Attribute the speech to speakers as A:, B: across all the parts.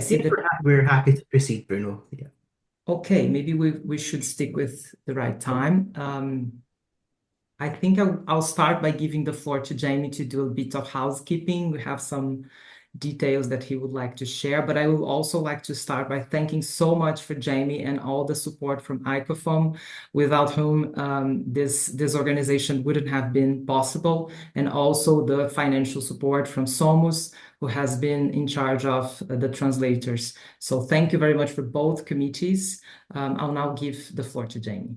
A: see that
B: We're happy to proceed, Bruno. Yeah.
A: okay, maybe we should stick with the right time. I think I'll start by giving the floor to Jamie to do a bit of housekeeping. We have some details that he would like to share, but I would also like to start by thanking so much for Jamie and all the support from ICOFOM, without whom this organization wouldn't have been possible, and also the financial support from SOMUS, who has been in charge of the translators. So thank you very much for both committees. I'll now give the floor to Jamie.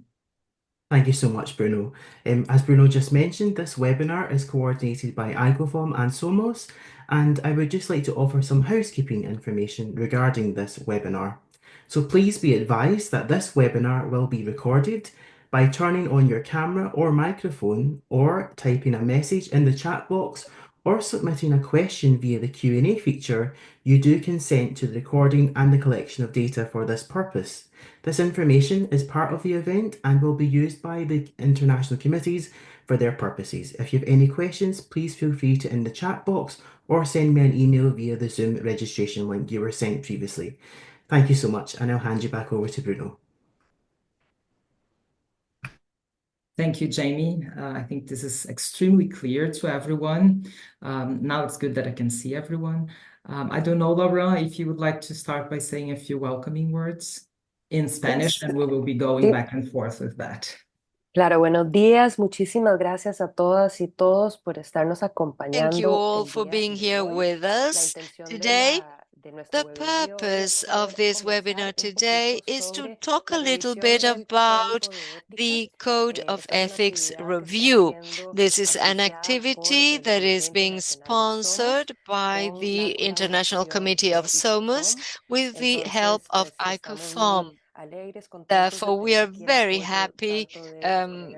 B: Thank you so much, Bruno. As Bruno just mentioned, this webinar is coordinated by ICOFOM and SOMUS, and I would just like to offer some housekeeping information regarding this webinar. So please be advised that this webinar will be recorded. By turning on your camera or microphone, or typing a message in the chat box, or submitting a question via the Q&A feature, you do consent to the recording and the collection of data for this purpose. This information is part of the event and will be used by the international committees for their purposes. If you have any questions, please feel free to in the chat box or send me an email via the Zoom registration link you were sent previously. Thank you so much, and I'll hand you back over to Bruno.
A: Thank you, Jamie. I think this is extremely clear to everyone. Now it's good that I can see everyone. I don't know, Laura, if you would like to start by saying a few welcoming words in Spanish, and we will be going back and forth with that.
C: Claro, buenos días. Muchísimas gracias a todas y todos por estarnos acompañando.
D: Thank you all for being here with us today. The purpose of this webinar today is to talk a little bit about the Code of Ethics review. This is an activity that is being sponsored by the International Committee of SOMUS with the help of ICOFOM. Therefore, we are very happy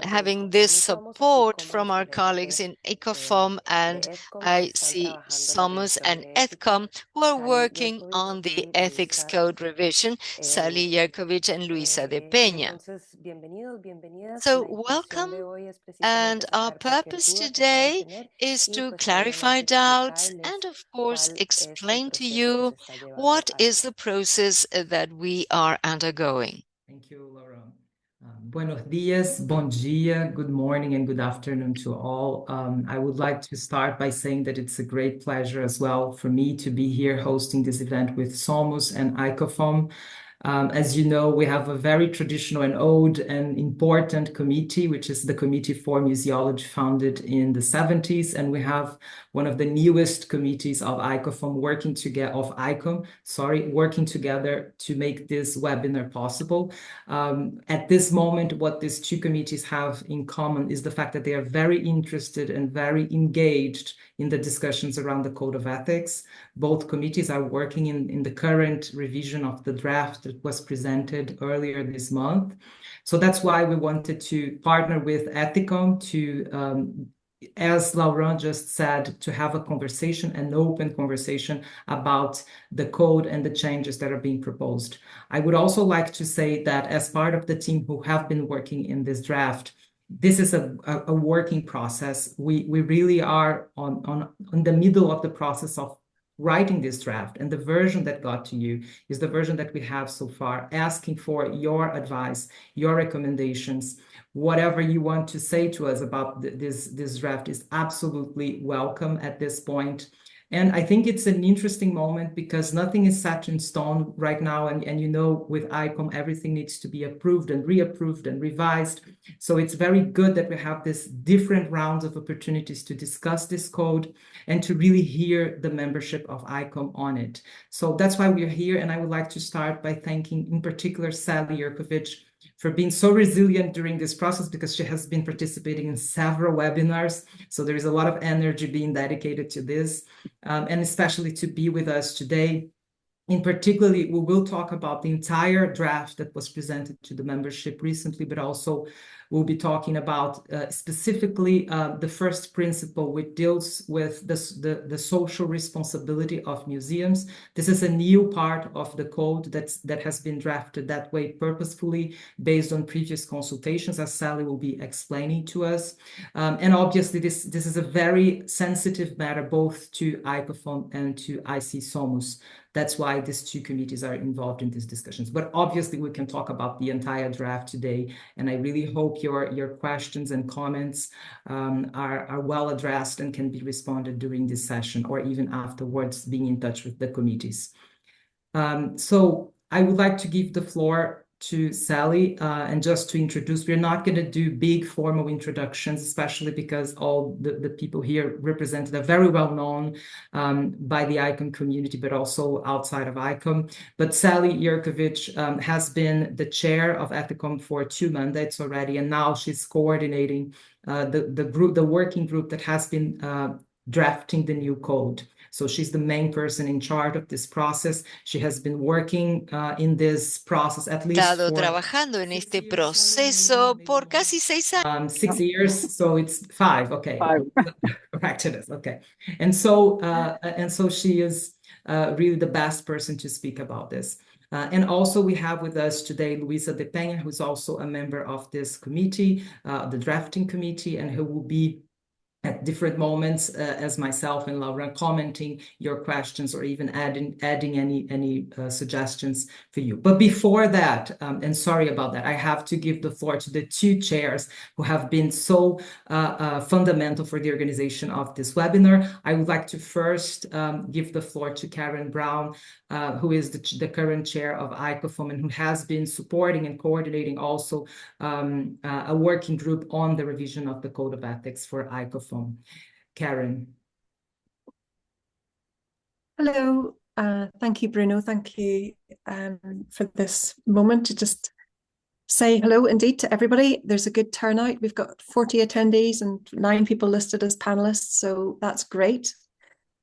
D: having this support from our colleagues in ICOFOM and IC SOMUS and ICOM, who are working on the ethics code revision, Sally Yerkovich and Luisa de Peña. So welcome, and our purpose today is to clarify doubts and, of course, explain to you what is the process that we are undergoing.
A: Thank you, Laura. Buenos dias, bom dia, good morning, and good afternoon to all. I would like to start by saying that it's a great pleasure as well for me to be here hosting this event with SOMUS and ICOFOM. As you know, we have a very traditional and old and important committee, which is the Committee for Museology, founded in the 70s. And we have one of the newest committees of ICOFOM working together to make this webinar possible. At this moment, what these two committees have in common is the fact that they are very interested and very engaged in the discussions around the Code of Ethics. Both committees are working in the current revision of the draft that was presented earlier this month. So that's why we wanted to partner with ICOM to, as Laurent just said, to have a conversation, an open conversation about the code and the changes that are being proposed. I would also like to say that as part of the team who have been working in this draft, this is a working process. We really are on the middle of the process of writing this draft, and the version that got to you is the version that we have so far, asking for your advice, your recommendations. Whatever you want to say to us about this draft is absolutely welcome at this point. And I think it's an interesting moment because nothing is set in stone right now. And you know, with ICOM, everything needs to be approved and reapproved and revised. So it's very good that we have this different rounds of opportunities to discuss this code and to really hear the membership of ICOM on it. So that's why we're here. And I would like to start by thanking in particular Sally Yerkovich for being so resilient during this process, because she has been participating in several webinars. So there is a lot of energy being dedicated to this, and especially to be with us today. In particularly, we will talk about the entire draft that was presented to the membership recently, but also We'll be talking about specifically the first principle, which deals with the social responsibility of museums. This is a new part of the code that has been drafted that way purposefully based on previous consultations, as Sally will be explaining to us. And obviously, this is a very sensitive matter both to ICOFOM and to IC SOMUS. That's why these two committees are involved in these discussions. But obviously, we can talk about the entire draft today, and I really hope your questions and comments are well addressed and can be responded during this session or even afterwards, being in touch with the committees. So I would like to give the floor to Sally, and just to introduce, we're not going to do big formal introductions, especially because all the people here represented are very well known by the ICOM community, but also outside of ICOM. But Sally Jurkovic has been the chair of Ethicom for 2 mandates already, and now she's coordinating the working group that has been drafting the new code. So she's the main person in charge of this process. She has been working in this process at least
D: Estado trabajando en este proceso por casi 6 años.
A: 6 years, so it's 5. Okay,
E: 5.
A: Correct it is. Okay, and so she is really the best person to speak about this. And also we have with us today Luisa de Peña, who's also a member of this committee, the drafting committee, and who will be at different moments, as myself and Laura, commenting your questions or even adding any suggestions for you. But before that, and sorry about that, I have to give the floor to the 2 chairs who have been so fundamental for the organization of this webinar. I would like to first give the floor to Karen Brown, who is the current chair of ICOFOM and who has been supporting and coordinating also a working group on the revision of the Code of Ethics for ICOFOM. Karen.
F: Hello, thank you, Bruno. Thank you for this moment to just say hello indeed to everybody. There's a good turnout. We've got 40 attendees and 9 people listed as panelists, so that's great.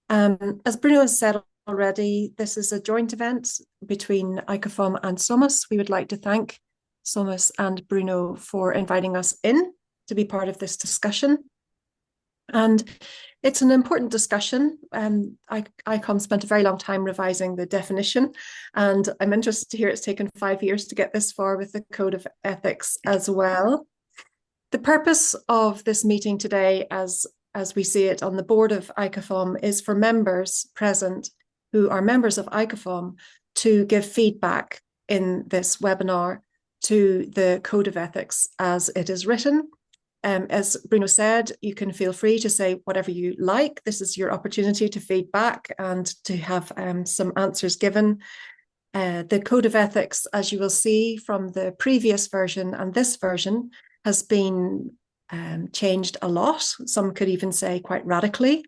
F: As Bruno has said already, this is a joint event between ICOFOM and SOMUS. We would like to thank SOMUS and Bruno for inviting us in to be part of this discussion. And it's an important discussion. ICOM spent a very long time revising the definition, and I'm interested to hear it's taken 5 years to get this far with the Code of Ethics as well. The purpose of this meeting today, as we see it on the board of ICOFOM, is for members present who are members of ICOFOM to give feedback in this webinar to the Code of Ethics as it is written. As Bruno said, you can feel free to say whatever you like. This is your opportunity to feed back and to have some answers given. The Code of Ethics, as you will see from the previous version and this version, has been changed a lot. Some could even say quite radically.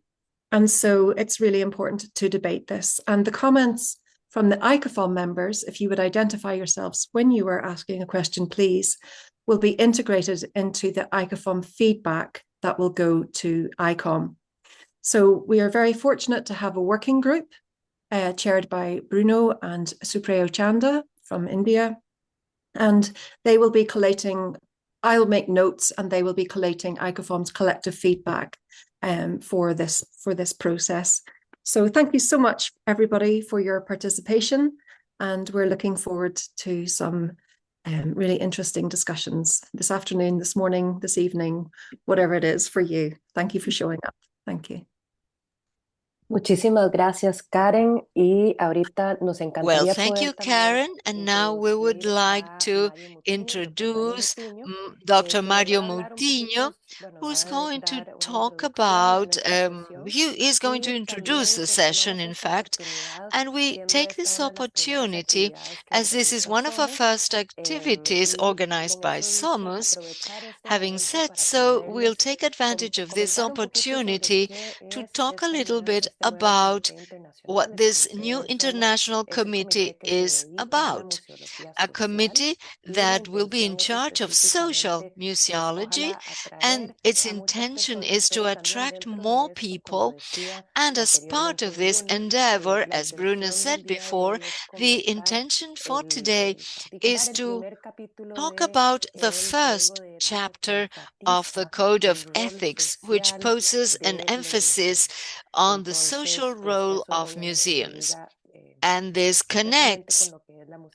F: And so it's really important to debate this. And the comments from the ICOFOM members, if you would identify yourselves when you are asking a question, please, will be integrated into the ICOFOM feedback that will go to ICOM. So we are very fortunate to have a working group chaired by Bruno and Supriyo Chanda from India. And they will be collating, I'll make notes, and they will be collating ICOFOM's collective feedback for this process. So thank you so much, everybody, for your participation. And we're looking forward to some really interesting discussions this afternoon, this morning, this evening, whatever it is for you. Thank you for showing up. Thank you.
C: Muchísimas gracias, Karen. Y ahorita nos encantaría
D: Well, thank
C: poder
D: you,
C: también
D: Karen. And now we would like to introduce Dr. Mario Moutinho, who's going to talk about, he is going to introduce the session, in fact, and we take this opportunity, as this is one of our first activities organized by SOMUS. Having said so, we'll take advantage of this opportunity to talk a little bit about what this new international committee is about. A committee that will be in charge of social museology, and and its intention is to attract more people. And as part of this endeavor, as Bruno said before, the intention for today is to talk about the first chapter of the Code of Ethics, which poses an emphasis on the social role of museums. And this connects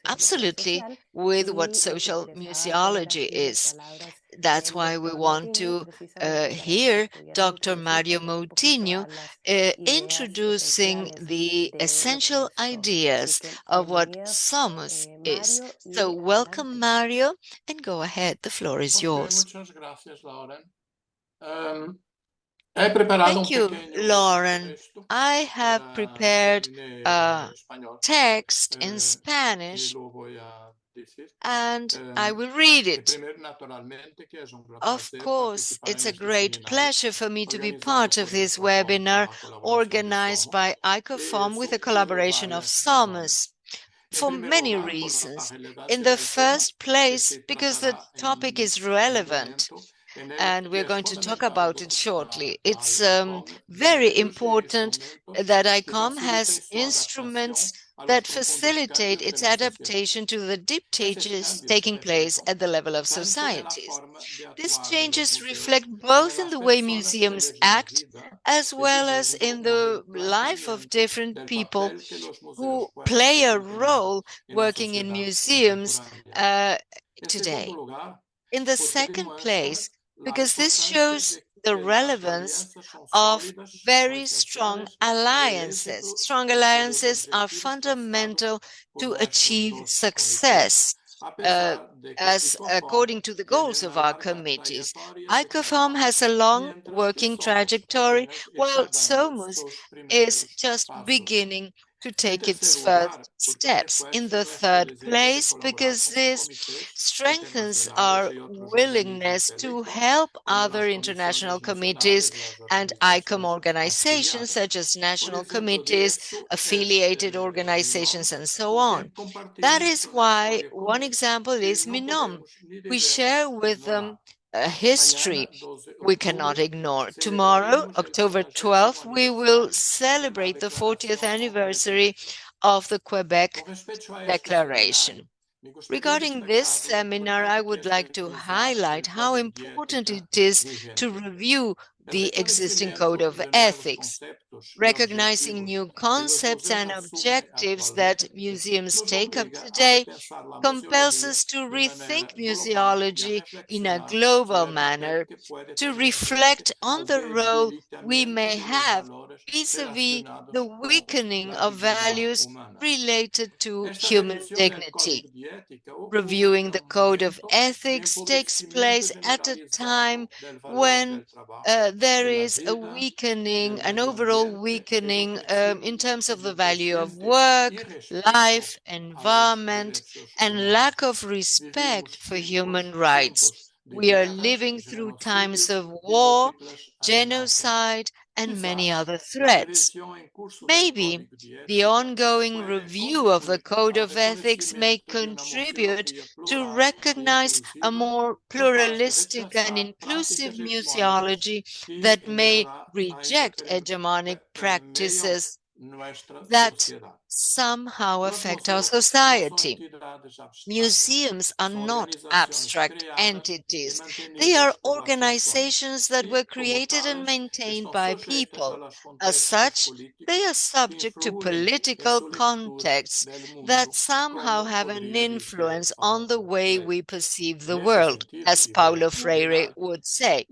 D: absolutely with what social museology is. That's why we want to hear Dr. Mario Moutinho introducing the essential ideas of what SOMUS is. So welcome, Mario, and go ahead. The floor is yours.
E: Muchas gracias, Lauren. He preparado
D: Thank you, Lauren. I have prepared a text in Spanish, and I will read it. Of course, it's a great pleasure for me to be part of this webinar organized by ICOFOM with the collaboration of SOMUS for many reasons. In the first place, because the topic is relevant, and we're going to talk about it shortly. It's very important that ICOM has instruments that facilitate its adaptation to the deep changes taking place at the level of societies. These changes reflect both in the way museums act as well as in the life of different people who play a role working in museums today. In the second place, because this shows the relevance of very strong alliances. Strong alliances are fundamental to achieve success, as according to the goals of our committees. ICOFOM has a long working trajectory, while SOMUS is just beginning to take its first steps. In the third place, because this strengthens our willingness to help other international committees and ICOM organizations, such as national committees, affiliated organizations, and so on. That is why one example is MINOM. We share with them a history we cannot ignore. Tomorrow, October 12th, we will celebrate the 40th anniversary of the Quebec Declaration. Regarding this seminar, I would like to highlight how important it is to review the existing Code of Ethics, recognizing new concepts and objectives that museums take up today compels us to rethink museology in a global manner, to reflect on the role we may have vis-à-vis the weakening of values related to human dignity. Reviewing the Code of Ethics takes place at a time when there is a weakening, an overall weakening in terms of the value of work, life, environment, and lack of respect for human rights. We are living through times of war, genocide, and many other threats. Maybe the ongoing review of the Code of Ethics may contribute to recognize a more pluralistic and inclusive museology that may reject hegemonic practices that somehow affect our society. Museums are not abstract entities. They are organizations that were created and maintained by people. As such, they are subject to political contexts that somehow have an influence on the way we perceive the world, as Paulo Freire would say.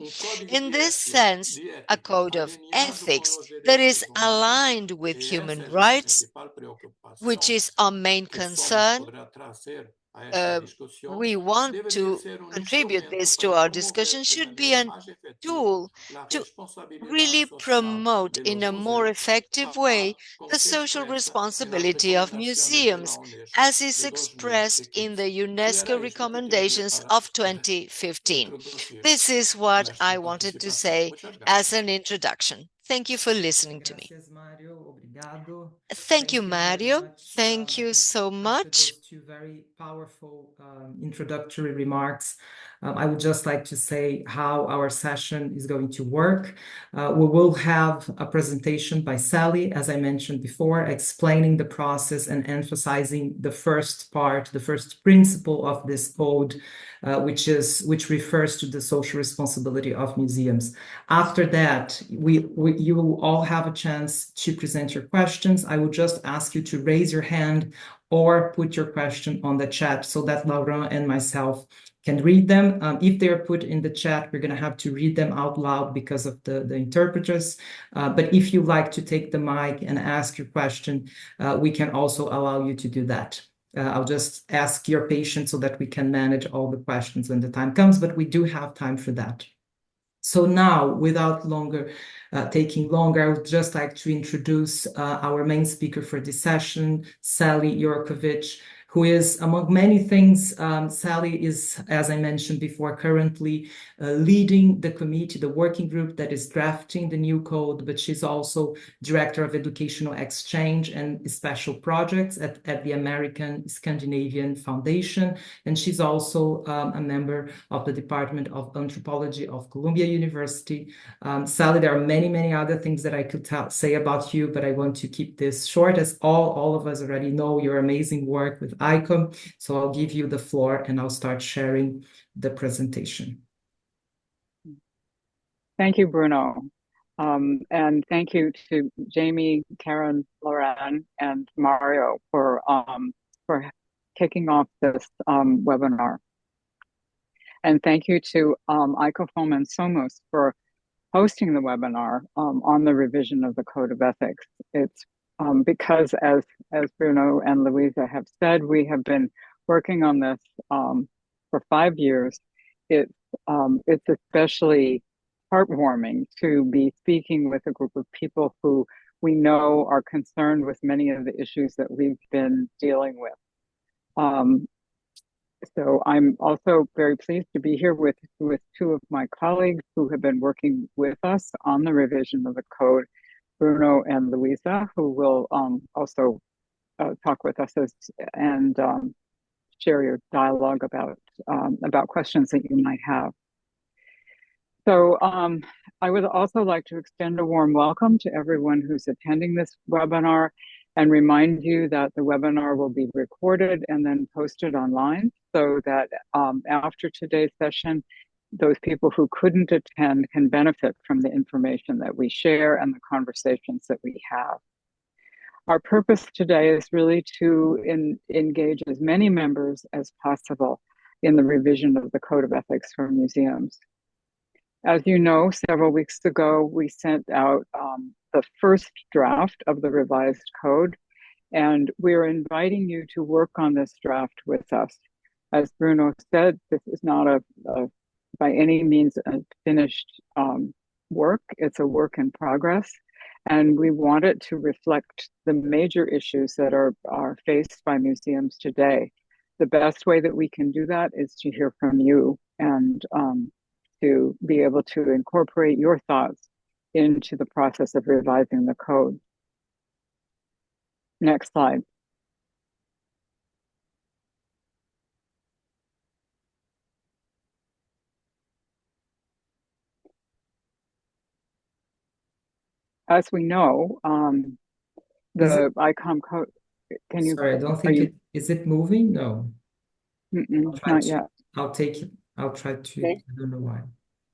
D: In this sense, a code of ethics that is aligned with human rights, which is our main concern, we want to contribute this to our discussion, should be a tool to really promote in a more effective way the social responsibility of museums, as is expressed in the UNESCO recommendations of 2015. This is what I wanted to say as an introduction. Thank you for listening to me. Thank you, Mario. Thank you so much.
A: Those two very powerful introductory remarks. I would just like to say how our session is going to work. We will have a presentation by Sally, as I mentioned before, explaining the process and emphasizing the first part, the first principle of this code, which refers to the social responsibility of museums. After that, you will all have a chance to present your questions. I will just ask you to raise your hand or put your question on the chat so that Laurent and myself can read them. If they are put in the chat, we're going to have to read them out loud because of the interpreters. But if you like to take the mic and ask your question, we can also allow you to do that. I'll just ask your patience so that we can manage all the questions when the time comes, but we do have time for that. So now, without taking longer, I would just like to introduce our main speaker for this session, Sally Jurkovic, who is, among many things, Sally is, as I mentioned before, currently leading the committee, the working group that is drafting the new code, but she's also Director of Educational Exchange and Special Projects at the American Scandinavian Foundation. And she's also a member of the Department of Anthropology of Columbia University. Sally, there are many, many other things that I could say about you, but I want to keep this short, as all of us already know your amazing work with ICOM. So I'll give you the floor and I'll start sharing the presentation.
G: Thank you, Bruno. And thank you to Jamie, Karen, Lauren, and Mario for kicking off this webinar. And thank you to ICOFOM and SOMUS for hosting the webinar on the revision of the Code of Ethics. It's because, as Bruno and Louisa have said, we have been working on this for 5 years. It's especially heartwarming to be speaking with a group of people who we know are concerned with many of the issues that we've been dealing with. So I'm also very pleased to be here with two of my colleagues who have been working with us on the revision of the code, Bruno and Louisa, who will also talk with us and share your dialogue about questions that you might have. So I would also like to extend a warm welcome to everyone who's attending this webinar and remind you that the webinar will be recorded and then posted online so that after today's session, those people who couldn't attend can benefit from the information that we share and the conversations that we have. Our purpose today is really to engage as many members as possible in the revision of the Code of Ethics for Museums. As you know, several weeks ago, we sent out the first draft of the revised code, and we're inviting you to work on this draft with us. As Bruno said, this is not by any means a finished work. It's a work in progress, and we want it to reflect the major issues that are faced by museums today. The best way that we can do that is to hear from you and to be able to incorporate your thoughts into the process of revising the code. Next slide. As we know, the ICOM code, can you?
A: Sorry, I don't think is it moving? No.
G: Not yet.
A: I'll take it. I'll try to,
G: Okay.
A: I don't know why.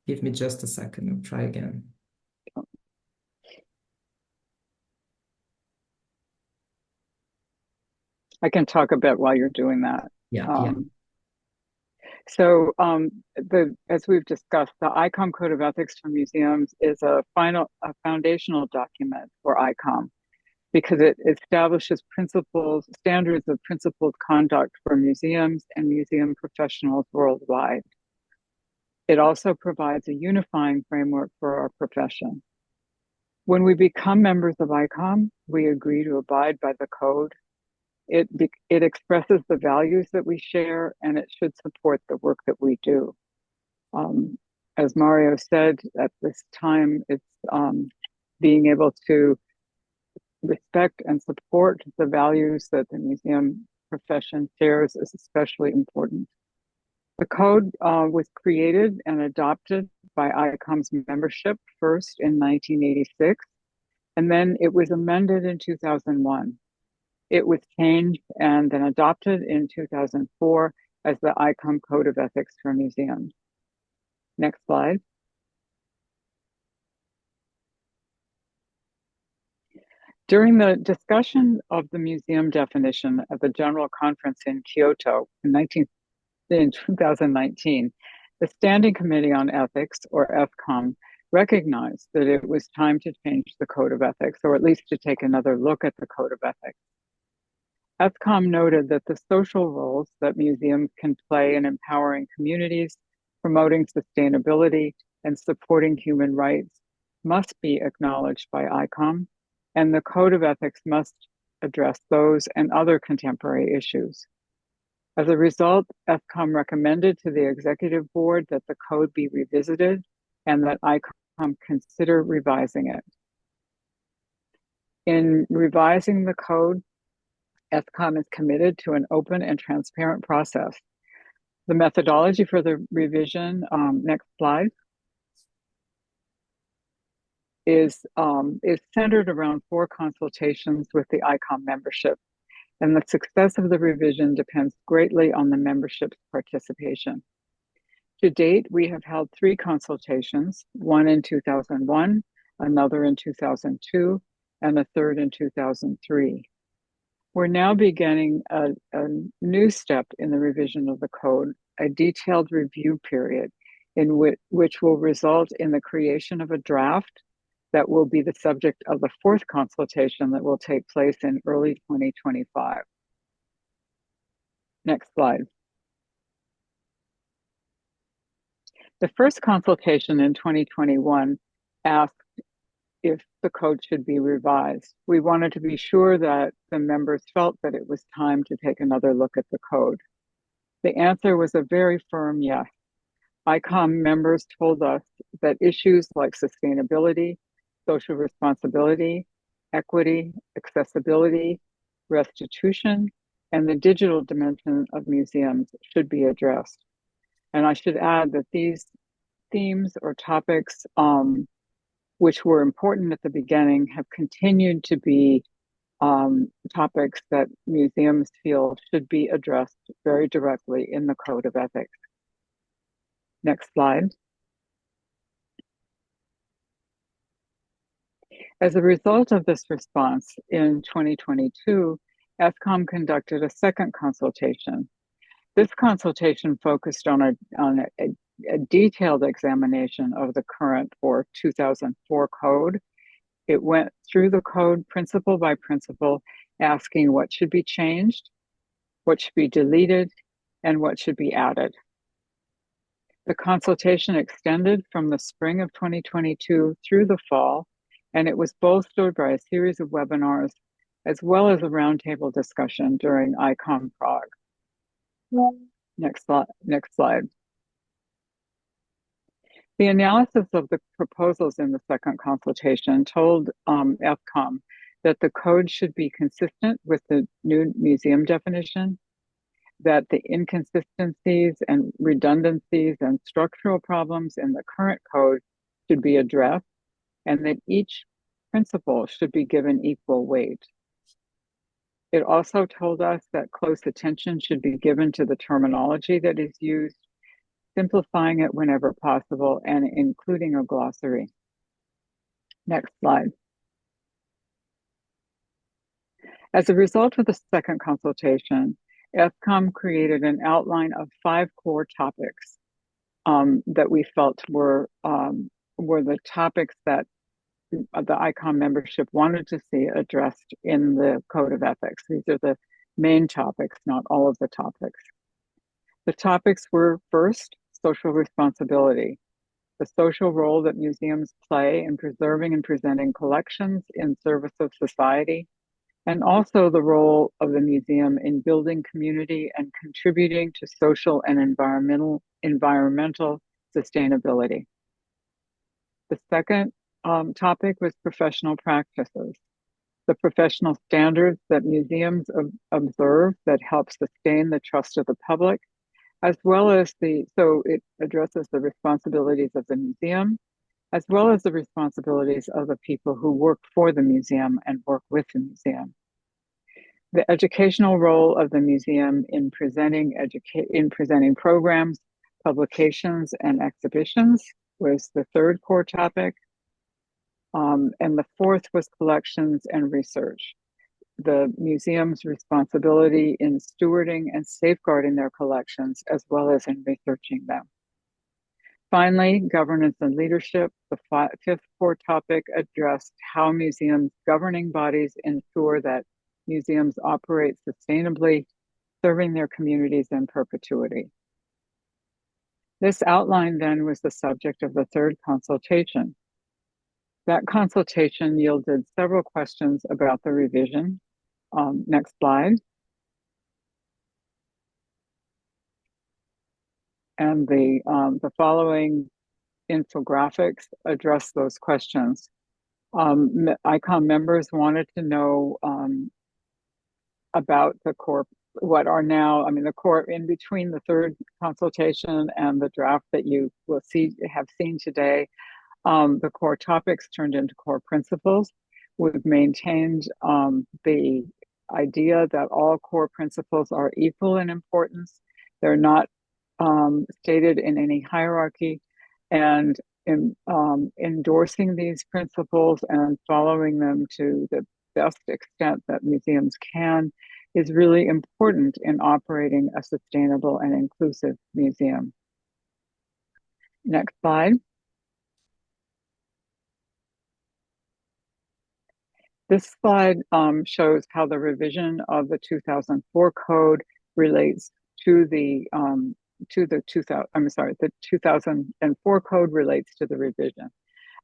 A: Give me just a second. I'll try again.
G: I can talk a bit while you're doing that.
A: Yeah.
G: So as we've discussed, the ICOM Code of Ethics for Museums is a foundational document for ICOM because it establishes standards of principled conduct for museums and museum professionals worldwide. It also provides a unifying framework for our profession. When we become members of ICOM, we agree to abide by the code. It expresses the values that we share, and it should support the work that we do. As Mario said, at this time, it's being able to respect and support the values that the museum profession shares is especially important. The code was created and adopted by ICOM's membership first in 1986, and then it was amended in 2001. It was changed and then adopted in 2004 as the ICOM Code of Ethics for Museums. Next slide. During the discussion of the museum definition at the General Conference in Kyoto in 2019, the Standing Committee on Ethics, or FCOM, recognized that it was time to change the Code of Ethics, or at least to take another look at the Code of Ethics. FCOM noted that the social roles that museums can play in empowering communities, promoting sustainability, and supporting human rights must be acknowledged by ICOM, and the Code of Ethics must address those and other contemporary issues. As a result, FCOM recommended to the Executive Board that the code be revisited and that ICOM consider revising it. In revising the code, FCOM is committed to an open and transparent process. The methodology for the revision, next slide, is centered around 4 consultations with the ICOM membership, and the success of the revision depends greatly on the membership's participation. To date, we have held 3 consultations, one in 2001, another in 2002, and a third in 2003. We're now beginning a new step in the revision of the code, a detailed review period in which will result in the creation of a draft that will be the subject of the 4th consultation that will take place in early 2025. Next slide. The first consultation in 2021 asked if the code should be revised. We wanted to be sure that the members felt that it was time to take another look at the code. The answer was a very firm yes. ICOM members told us that issues like sustainability, social responsibility, equity, accessibility, restitution, and the digital dimension of museums should be addressed. And I should add that these themes or topics, which were important at the beginning, have continued to be topics that museums feel should be addressed very directly in the Code of Ethics. Next slide. As a result of this response, in 2022, FCOM conducted a second consultation. This consultation focused on a detailed examination of the current or 2004 code. It went through the code principle by principle, asking what should be changed, what should be deleted, and what should be added. The consultation extended from the spring of 2022 through the fall, and it was bolstered by a series of webinars as well as a roundtable discussion during ICOM Prague. Next slide. The analysis of the proposals in the second consultation told FCOM that the code should be consistent with the new museum definition, that the inconsistencies and redundancies and structural problems in the current code should be addressed, and that each principle should be given equal weight. It also told us that close attention should be given to the terminology that is used, simplifying it whenever possible, and including a glossary. Next slide. As a result of the second consultation, FCOM created an outline of 5 core topics that we felt were the topics that the ICOM membership wanted to see addressed in the Code of Ethics. These are the main topics, not all of the topics. The topics were, first, social responsibility, the social role that museums play in preserving and presenting collections in service of society, and also the role of the museum in building community and contributing to social and environmental sustainability. The second topic was professional practices. the professional standards that museums observe that help sustain the trust of the public, as well as so it addresses the responsibilities of the museum, as well as the responsibilities of the people who work for the museum and work with the museum. The educational role of the museum in presenting programs, publications, and exhibitions was the third core topic. And the fourth was collections and research. The museum's responsibility in stewarding and safeguarding their collections, as well as in researching them. Finally, governance and leadership. The fifth core topic addressed how museums' governing bodies ensure that museums operate sustainably, serving their communities in perpetuity. This outline then was the subject of the third consultation. That consultation yielded several questions about the revision. Next slide. And the following infographics address those questions. ICOM members wanted to know about the core, what are now, the core in between the third consultation and the draft that you will have seen today. The core topics turned into core principles. We've maintained the idea that all core principles are equal in importance. They're not stated in any hierarchy, and endorsing these principles and following them to the best extent that museums can is really important in operating a sustainable and inclusive museum. Next slide. This slide shows how the revision of the 2004 code relates to the 2004 code relates to the revision.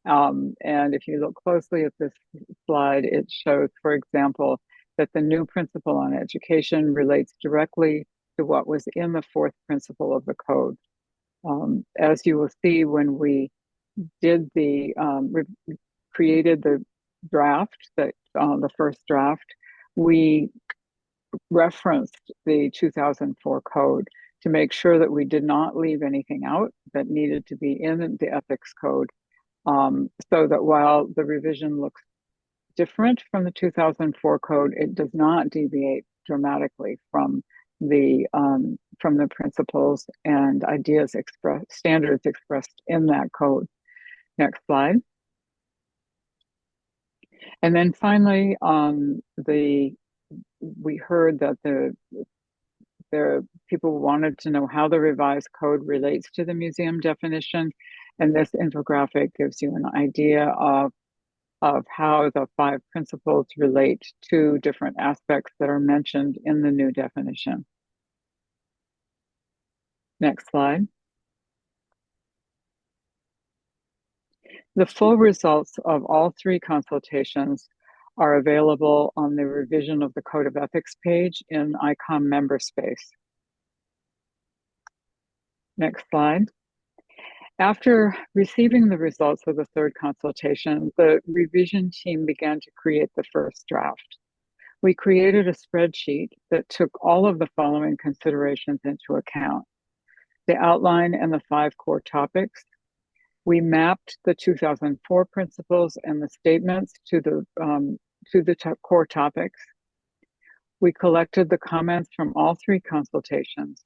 G: And if you look closely at this slide, it shows, for example, that the new principle on education relates directly to what was in the fourth principle of the code. As you will see, when we did created the draft, the first draft, we referenced the 2004 code to make sure that we did not leave anything out that needed to be in the ethics code, so that while the revision looks different from the 2004 code, it does not deviate dramatically from the principles and ideas standards expressed in that code. Next slide. And then finally, we heard that the people wanted to know how the revised code relates to the museum definition, and this infographic gives you an idea of how the 5 principles relate to different aspects that are mentioned in the new definition. Next slide. The full results of all 3 consultations are available on the revision of the Code of Ethics page in ICOM member space. Next slide. After receiving the results of the third consultation, the revision team began to create the first draft. We created a spreadsheet that took all of the following considerations into account: the outline and the 5 core topics. We mapped the 2004 principles and the statements to the core topics. We collected the comments from all 3 consultations,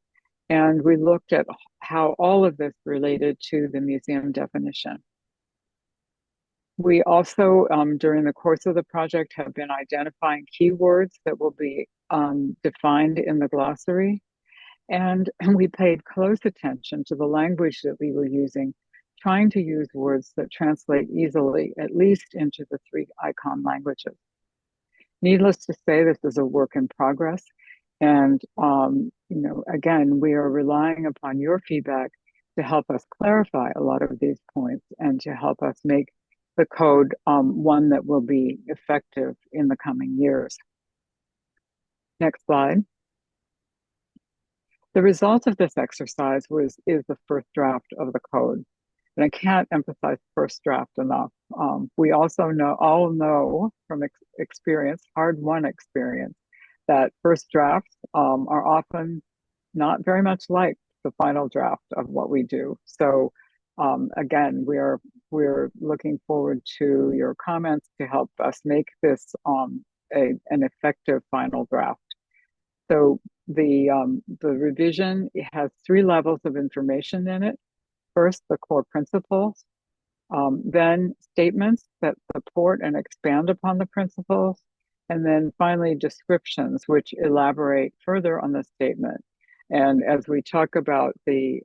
G: and we looked at how all of this related to the museum definition. We also, during the course of the project, have been identifying keywords that will be defined in the glossary, and we paid close attention to the language that we were using, trying to use words that translate easily, at least into the 3 ICOM languages. Needless to say, this is a work in progress. And, again, we are relying upon your feedback to help us clarify a lot of these points and to help us make the code one that will be effective in the coming years. Next slide. The result of this exercise is the first draft of the code. And I can't emphasize first draft enough. We also all know from experience, hard-won experience, that first drafts are often not very much like the final draft of what we do. So again, we're looking forward to your comments to help us make this an effective final draft. So the revision, it has 3 levels of information in it. First, the core principles, then statements that support and expand upon the principles, and then finally descriptions which elaborate further on the statement. And as we talk about the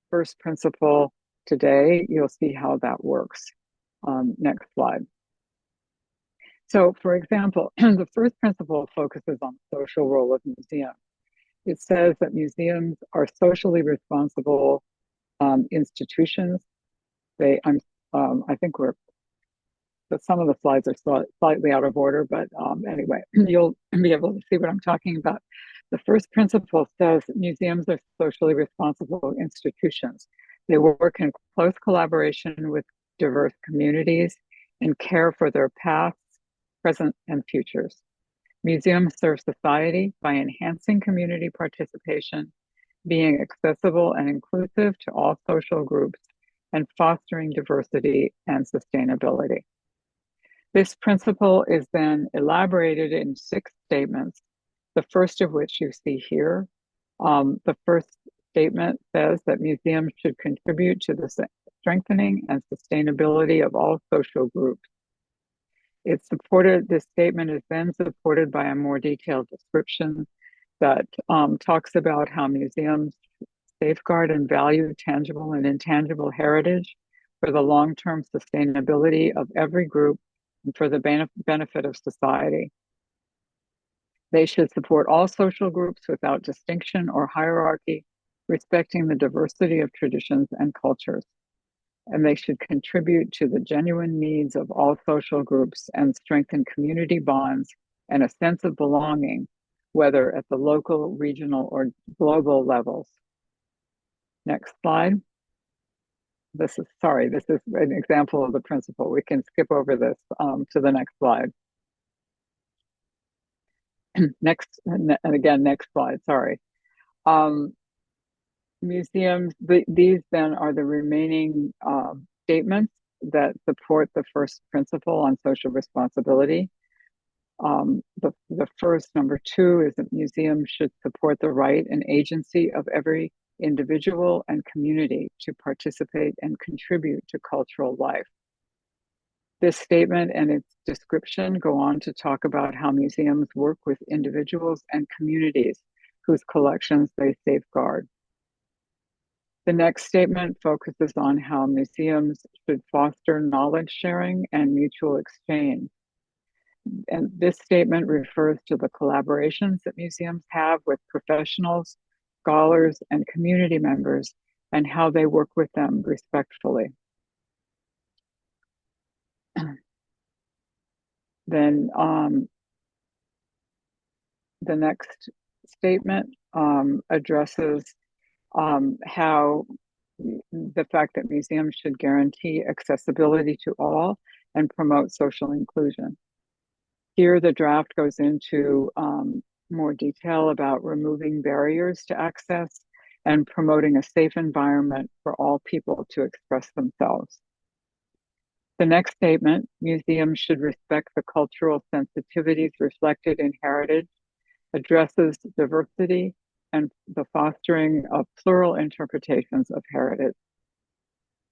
G: first principle today, you'll see how that works. Next slide. So, for example, the first principle focuses on the social role of museums. It says that museums are socially responsible institutions. I think some of the slides are slightly out of order, but anyway, you'll be able to see what I'm talking about. The first principle says museums are socially responsible institutions. They work in close collaboration with diverse communities and care for their pasts, present, and futures. Museums serve society by enhancing community participation, being accessible and inclusive to all social groups, and fostering diversity and sustainability. This principle is then elaborated in 6 statements, the first of which you see here. The first statement says that museums should contribute to the strengthening and sustainability of all social groups. This statement is then supported by a more detailed description that talks about how museums safeguard and value tangible and intangible heritage for the long-term sustainability of every group and for the benefit of society. They should support all social groups without distinction or hierarchy, respecting the diversity of traditions and cultures. And they should contribute to the genuine needs of all social groups and strengthen community bonds and a sense of belonging, whether at the local, regional, or global levels. Next slide. This is an example of the principle. We can skip over this to the next slide. Next slide, sorry. Museums, these then are the remaining statements that support the first principle on social responsibility. The first, number 2, is that museums should support the right and agency of every individual and community to participate and contribute to cultural life. This statement and its description go on to talk about how museums work with individuals and communities whose collections they safeguard. The next statement focuses on how museums should foster knowledge sharing and mutual exchange. And this statement refers to the collaborations that museums have with professionals, scholars, and community members, and how they work with them respectfully. Then the next statement addresses how the fact that museums should guarantee accessibility to all and promote social inclusion. Here, the draft goes into more detail about removing barriers to access and promoting a safe environment for all people to express themselves. The next statement, museums should respect the cultural sensitivities reflected in heritage, addresses diversity and the fostering of plural interpretations of heritage.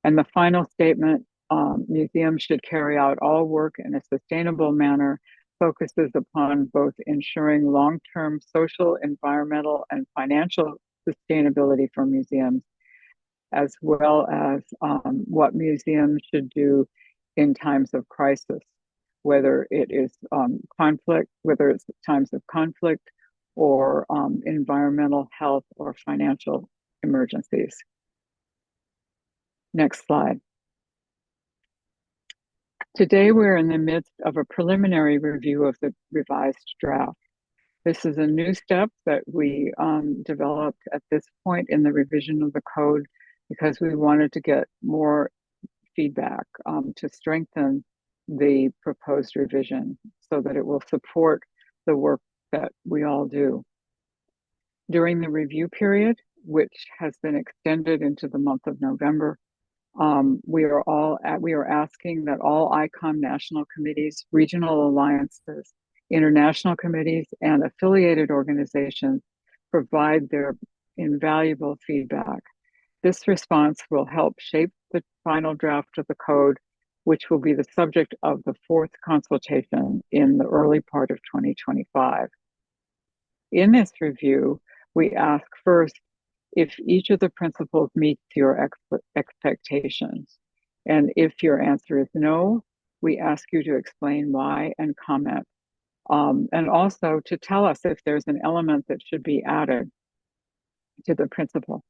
G: And the final statement, museums should carry out all work in a sustainable manner, focuses upon both ensuring long-term social, environmental, and financial sustainability for museums, as well as what museums should do in times of crisis, whether it is whether it's times of conflict or environmental, health, or financial emergencies. Next slide. Today, we're in the midst of a preliminary review of the revised draft. This is a new step that we developed at this point in the revision of the code because we wanted to get more feedback to strengthen the proposed revision so that it will support the work that we all do. During the review period, which has been extended into the month of November, we are asking that all ICOM national committees, regional alliances, international committees, and affiliated organizations provide their invaluable feedback. This response will help shape the final draft of the code, which will be the subject of the fourth consultation in the early part of 2025. In this review, we ask first if each of the principles meets your expectations. And if your answer is no, we ask you to explain why and comment. And also to tell us if there's an element that should be added to the principle.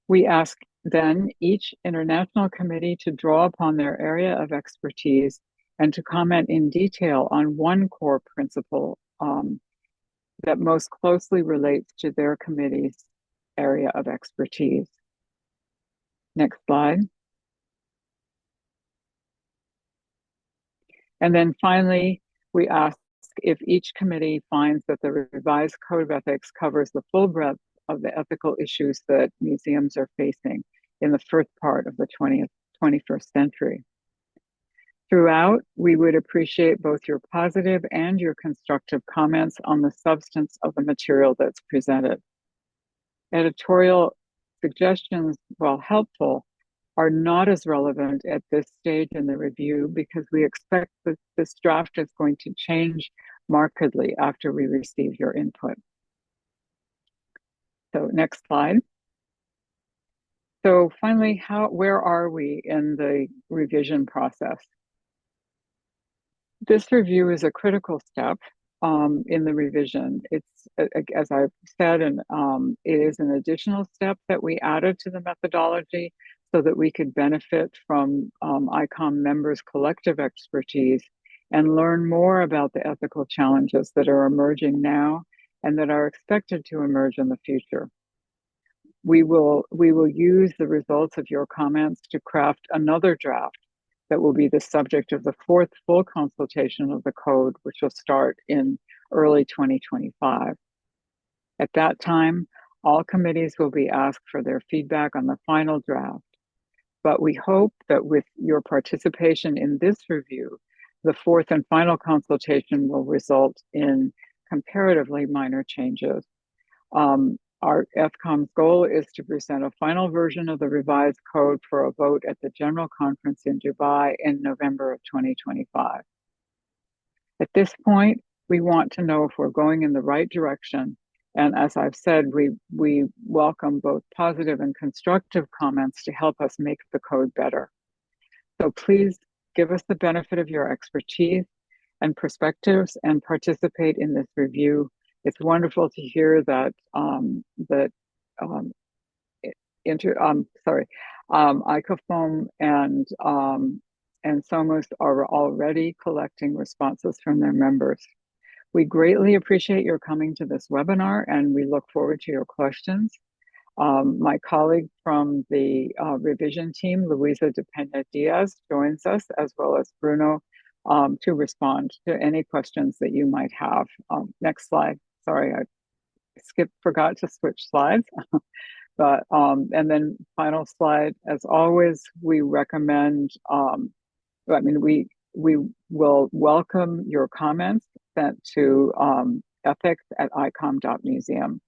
G: We ask then each international committee to draw upon their area of expertise and to comment in detail on one core principle that most closely relates to their committee's area of expertise. Next slide. And then finally, we ask if each committee finds that the revised Code of Ethics covers the full breadth of the ethical issues that museums are facing in the first part of the 21st century. Throughout, we would appreciate both your positive and your constructive comments on the substance of the material that's presented. Editorial suggestions, while helpful, are not as relevant at this stage in the review because we expect that this draft is going to change markedly after we receive your input. So next slide. So finally, where are we in the revision process? This review is a critical step in the revision. It's, as I've said, and it is an additional step that we added to the methodology so that we could benefit from ICOM members' collective expertise and learn more about the ethical challenges that are emerging now and that are expected to emerge in the future. We will use the results of your comments to craft another draft that will be the subject of the fourth full consultation of the code, which will start in early 2025. At that time, all committees will be asked for their feedback on the final draft. But we hope that with your participation in this review, the fourth and final consultation will result in comparatively minor changes. Our FCOM's goal is to present a final version of the revised code for a vote at the General Conference in Dubai in November of 2025. At this point, we want to know if we're going in the right direction. And as I've said, we welcome both positive and constructive comments to help us make the code better. So please give us the benefit of your expertise and perspectives and participate in this review. It's wonderful to hear that ICOFOM and SOMUS are already collecting responses from their members. We greatly appreciate your coming to this webinar and we look forward to your questions. My colleague from the revision team, Luisa de Pena Diaz, joins us, as well as Bruno, to respond to any questions that you might have. Next slide. Sorry, I forgot to switch slides. But and then final slide, as always, we recommend, we will welcome your comments sent to ethics@icom.museum.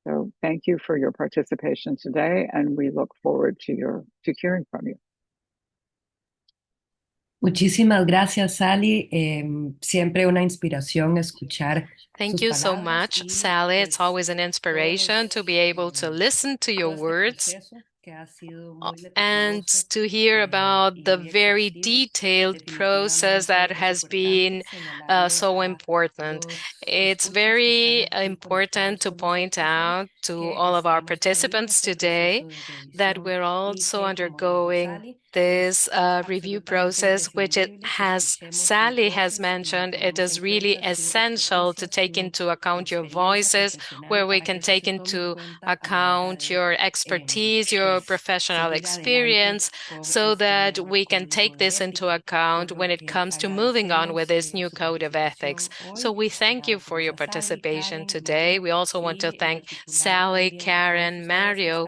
G: So thank you for your participation today, and we look forward to hearing from you.
C: Muchísimas gracias, Sally. Siempre una inspiración escuchar.
D: Thank you so much, Sally. It's always an inspiration to be able to listen to your words and to hear about the very detailed process that has been so important. It's very important to point out
H: to all of our participants today that we're also undergoing this review process, which Sally has mentioned. It is really essential to take into account your voices, where we can take into account your expertise, your professional experience, so that we can take this into account when it comes to moving on with this new code of ethics. So we thank you for your participation today. We also want to thank Sally, Karen, Mario,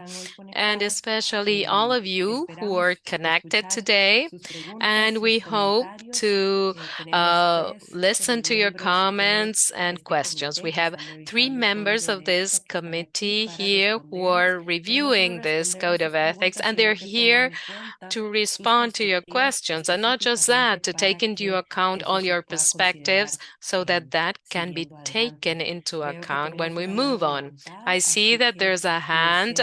H: and especially all of you who are connected today. And we hope to listen to your comments and questions. We have 3 members of this committee here who are reviewing this code of ethics, and they're here to respond to your questions, and not just that, to take into account all your perspectives so that that can be taken into account when we move on. I see that there's a hand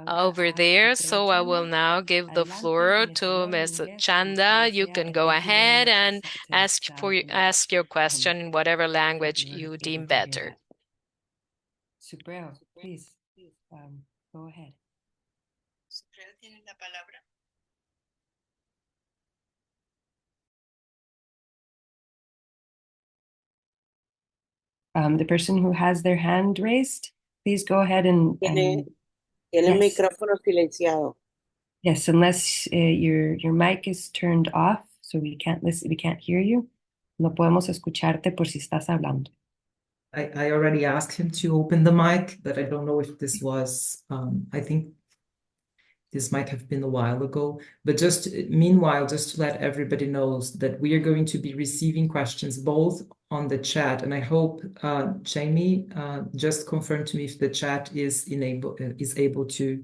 H: over there, so I will now give the floor to Ms. Chanda. You can go ahead and ask your question in whatever language you deem better.
C: Supreo, please, go ahead. The person who has their hand raised, please go ahead and
I: Tiene el
C: yes.
I: micrófono silenciado.
C: Yes, unless your mic is turned off, so we can't listen, we can't hear you. No podemos escucharte por si estás hablando.
A: I already asked him to open the mic, but I don't know if this was, I think this might have been a while ago. But just meanwhile, just to let everybody know that we are going to be receiving questions both on the chat, and I hope Jamie just confirm to me if the chat is able to.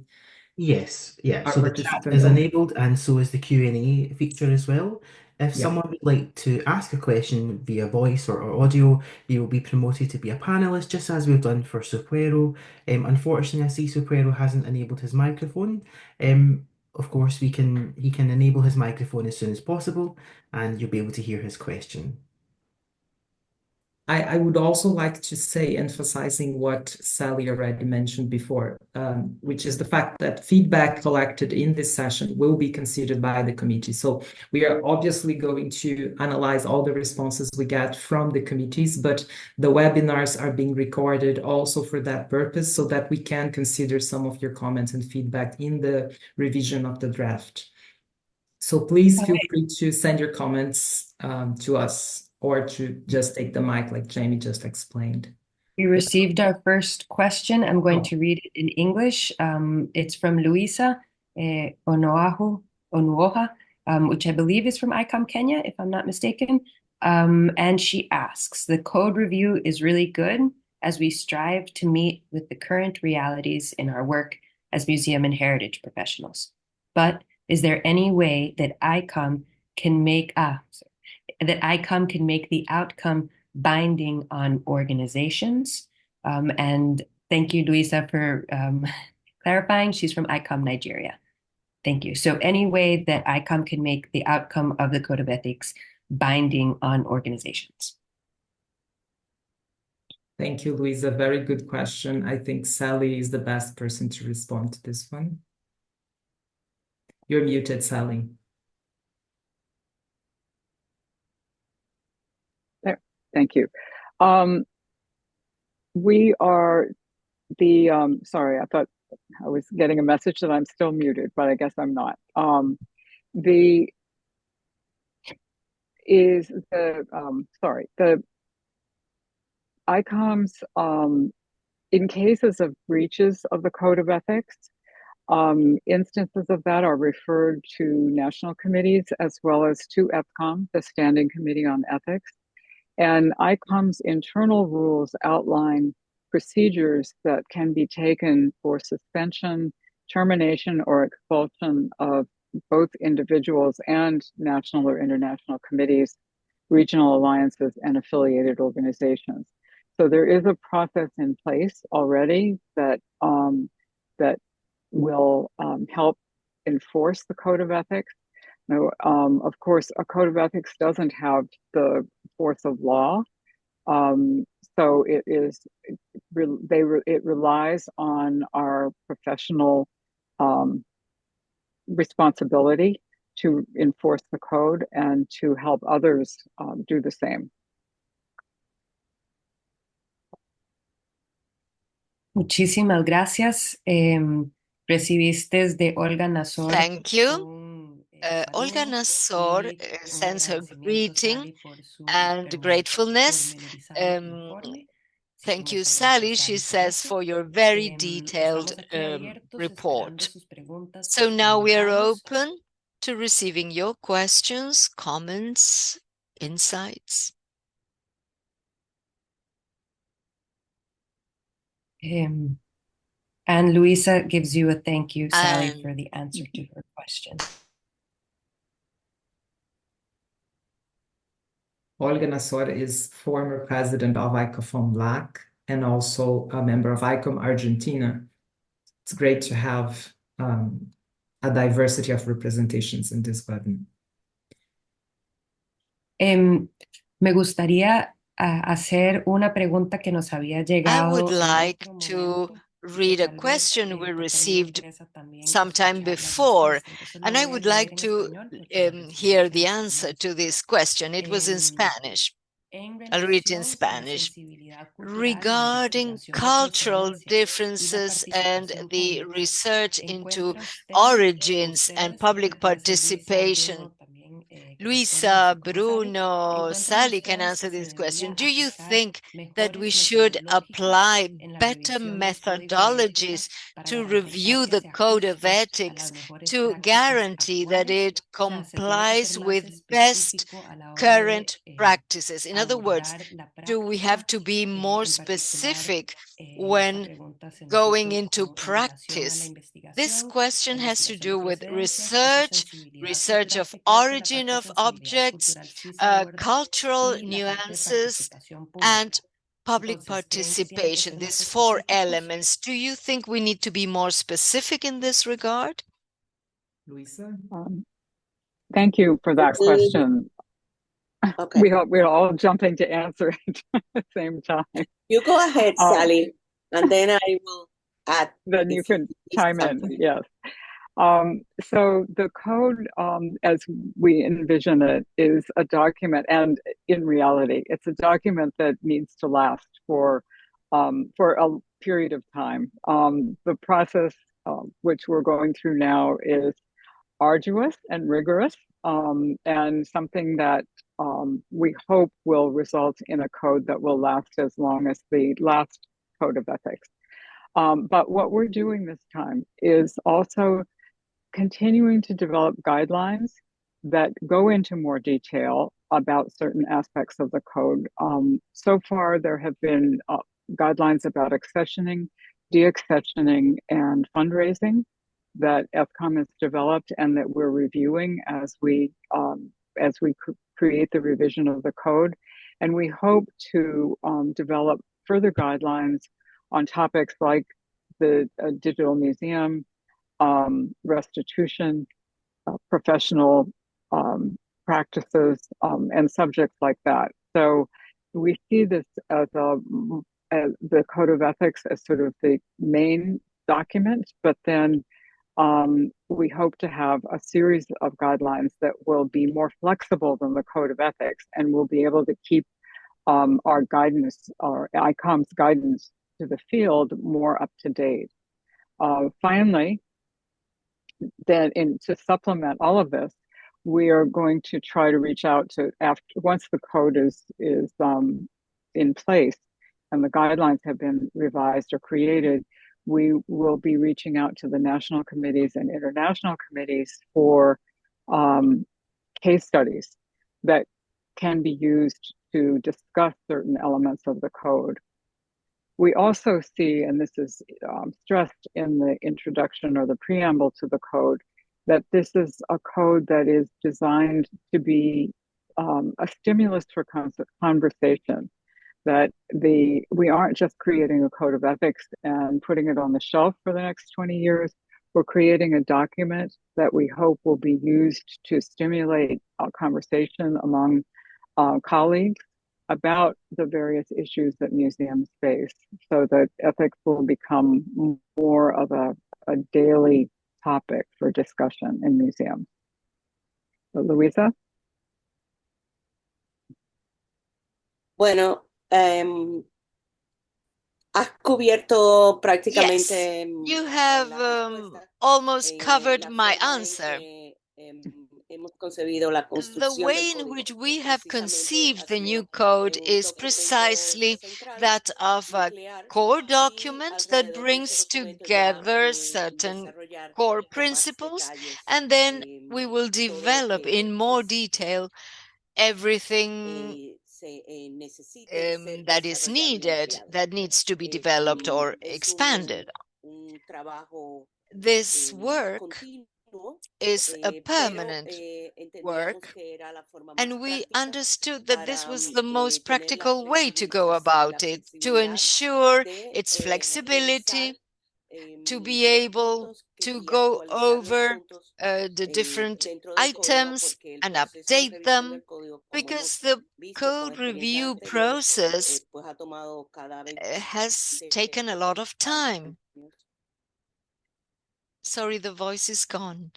B: Yes, yeah. So the chat is enabled, and so is the Q&A feature as well. If someone would like to ask a question via voice or audio, you will be promoted to be a panelist, just as we've done for Suprero. Unfortunately, I see Suprero hasn't enabled his microphone. Of course, he can enable his microphone as soon as possible, and you'll be able to hear his question.
A: I would also like to say, emphasizing what Sally already mentioned before, which is the fact that feedback collected in this session will be considered by the committee. So we are obviously going to analyze all the responses we get from the committees, but the webinars are being recorded also for that purpose, so that we can consider some of your comments and feedback in the revision of the draft. So please feel free to send your comments to us, or to just take the mic like Jamie just explained.
C: We received our first question. I'm going to read it in English. It's from Luisa Onuoha, which I believe is from ICOM Kenya, if I'm not mistaken. And she asks, the code review is really good as we strive to meet with the current realities in our work as museum and heritage professionals. But is there any way that ICOM can make the outcome binding on organizations? And thank you, Luisa, for clarifying. She's from ICOM Nigeria. Thank you. So any way that ICOM can make the outcome of the Code of Ethics binding on organizations?
A: Thank you, Luisa. Very good question. I think Sally is the best person to respond to this one. You're muted, Sally.
G: Thank you. We are sorry, I thought I was getting a message that I'm still muted, but I guess I'm not. The ICOMs, in cases of breaches of the Code of Ethics, instances of that are referred to national committees as well as to EPCOM, the Standing Committee on Ethics. And ICOM's internal rules outline procedures that can be taken for suspension, termination, or expulsion of both individuals and national or international committees, regional alliances, and affiliated organizations. So there is a process in place already that will help enforce the Code of Ethics. Now, of course, a Code of Ethics doesn't have the force of law. So it is it relies on our professional responsibility to enforce the code and to help others do the same.
C: Muchísimas gracias. Recibiste de Olga Nasor.
D: Thank you. Olga Nasor sends her greeting and gratefulness. Thank you, Sally, she says, for your very detailed report. So now we are open to receiving your questions, comments, insights.
C: And Luisa gives you a thank you, Sally, for the answer to her question.
A: Olga Nasor is former president of ICOFOM LAC and also a member of ICOM Argentina. It's great to have a diversity of representations in this webinar.
C: Me gustaría hacer una pregunta que nos había llegado.
D: I would like to read a question we received sometime before, and I would like to hear the answer to this question. It was in Spanish. I'll read it in Spanish. Regarding cultural differences and the research into origins and public participation, Luisa, Bruno, Sally can answer this question. Do you think that we should apply better methodologies to review the Code of Ethics to guarantee that it complies with best current practices? In other words, do we have to be more specific when going into practice? This question has to do with research of origin of objects, cultural nuances, and public participation. These four elements. Do you think we need to be more specific in this regard?
A: Luisa?
G: Thank you for that question.
I: Okay.
G: We're all jumping to answer it at the same time.
I: You go ahead, Sally, and then I will add.
G: Then you can chime in, yes. So the code, as we envision it, is a document, and in reality, it's a document that needs to last for a period of time. The process which we're going through now is arduous and rigorous, and something that we hope will result in a code that will last as long as the last Code of Ethics. But what we're doing this time is also continuing to develop guidelines that go into more detail about certain aspects of the code. So far, there have been guidelines about accessioning, de-accessioning, and fundraising that FCOM has developed and that we're reviewing as we create the revision of the code. And we hope to develop further guidelines on topics like the digital museum, restitution, professional practices, and subjects like that. So we see this as the Code of Ethics as sort of the main document, but then we hope to have a series of guidelines that will be more flexible than the Code of Ethics, and we'll be able to keep our guidance, our ICOM's guidance to the field more up to date. Finally, then to supplement all of this, we are going to try to reach out to, once the code is in place and the guidelines have been revised or created, we will be reaching out to the national committees and international committees for case studies that can be used to discuss certain elements of the code. We also see, and this is stressed in the introduction or the preamble to the code, that this is a code that is designed to be a stimulus for conversation, that we aren't just creating a code of ethics and putting it on the shelf for the next 20 years. We're creating a document that we hope will be used to stimulate a conversation among colleagues about the various issues that museums face, so that ethics will become more of a daily topic for discussion in museums. But Luisa?
I: Bueno, has cubierto
D: Yes,
I: prácticamente
D: you have
I: la respuesta.
D: almost covered
I: La
D: my
I: forma en
D: answer.
I: que hemos concebido la
D: The
I: construcción
D: way
I: del
D: in
I: código
D: which we have
I: precisamente
D: conceived
I: ha
D: the
I: sido
D: new code
I: un
D: is
I: documento
D: precisely
I: central,
D: that of a
I: nuclear,
D: core
I: y
D: document that
I: alrededor de
D: brings
I: ese documento ya
D: together certain
I: desarrollar
D: core
I: con más
D: principles,
I: detalles
D: and then we will
I: todo lo
D: develop
I: que
D: in more
I: pues,
D: detail everything
I: necesite ser
D: that is
I: desarrollado y
D: needed,
I: ampliado.
D: that needs to be developed or
I: Es
D: expanded.
I: un trabajo
D: This work
I: continuo,
D: is a
I: pero
D: permanent
I: entendíamos
D: work,
I: que era la forma más
D: and we
I: práctica
D: understood that this
I: para
D: was the most
I: tener la
D: practical way to go about it, to
I: flexibilidad
D: ensure
I: de
D: its
I: revisar
D: flexibility, to be
I: los
D: able
I: puntos
D: to
I: y
D: go
I: actualizar los
D: over
I: puntos
D: the different
I: dentro del código,
D: items
I: porque el
D: and
I: proceso de
D: update
I: revisión
D: them,
I: del código, como
D: because
I: hemos
D: the
I: visto con
D: code
I: experiencias
D: review
I: anteriores,
D: process
I: pues ha tomado cada vez
D: has taken a lot of time.
I: años.
D: Sorry, the voice is gone.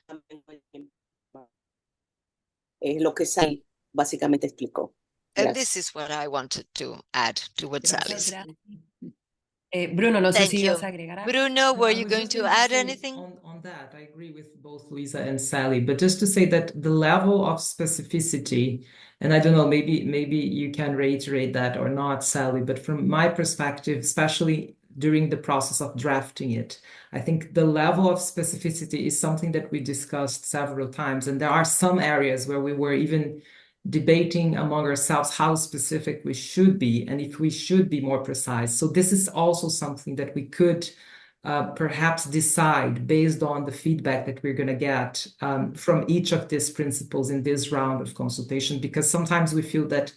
I: Es lo que Sally básicamente explicó.
D: This
I: Gracias.
D: is what I wanted to add to what Sally
C: Muchas
D: said.
C: gracias. Bruno, no sé
D: Thank
C: si
D: you.
C: ibas a agregar algo.
D: Bruno,
A: No,
D: were
A: I
D: you
A: was
D: going
A: just
D: to
A: going
D: add
A: say
D: anything?
A: on that, I agree with both Luisa and Sally, but just to say that the level of specificity, and I don't know, maybe you can reiterate that or not, Sally, but from my perspective, especially during the process of drafting it, I think the level of specificity is something that we discussed several times, and there are some areas where we were even debating among ourselves how specific we should be and if we should be more precise. So this is also something that we could perhaps decide based on the feedback that we're going to get from each of these principles in this round of consultation, because sometimes we feel that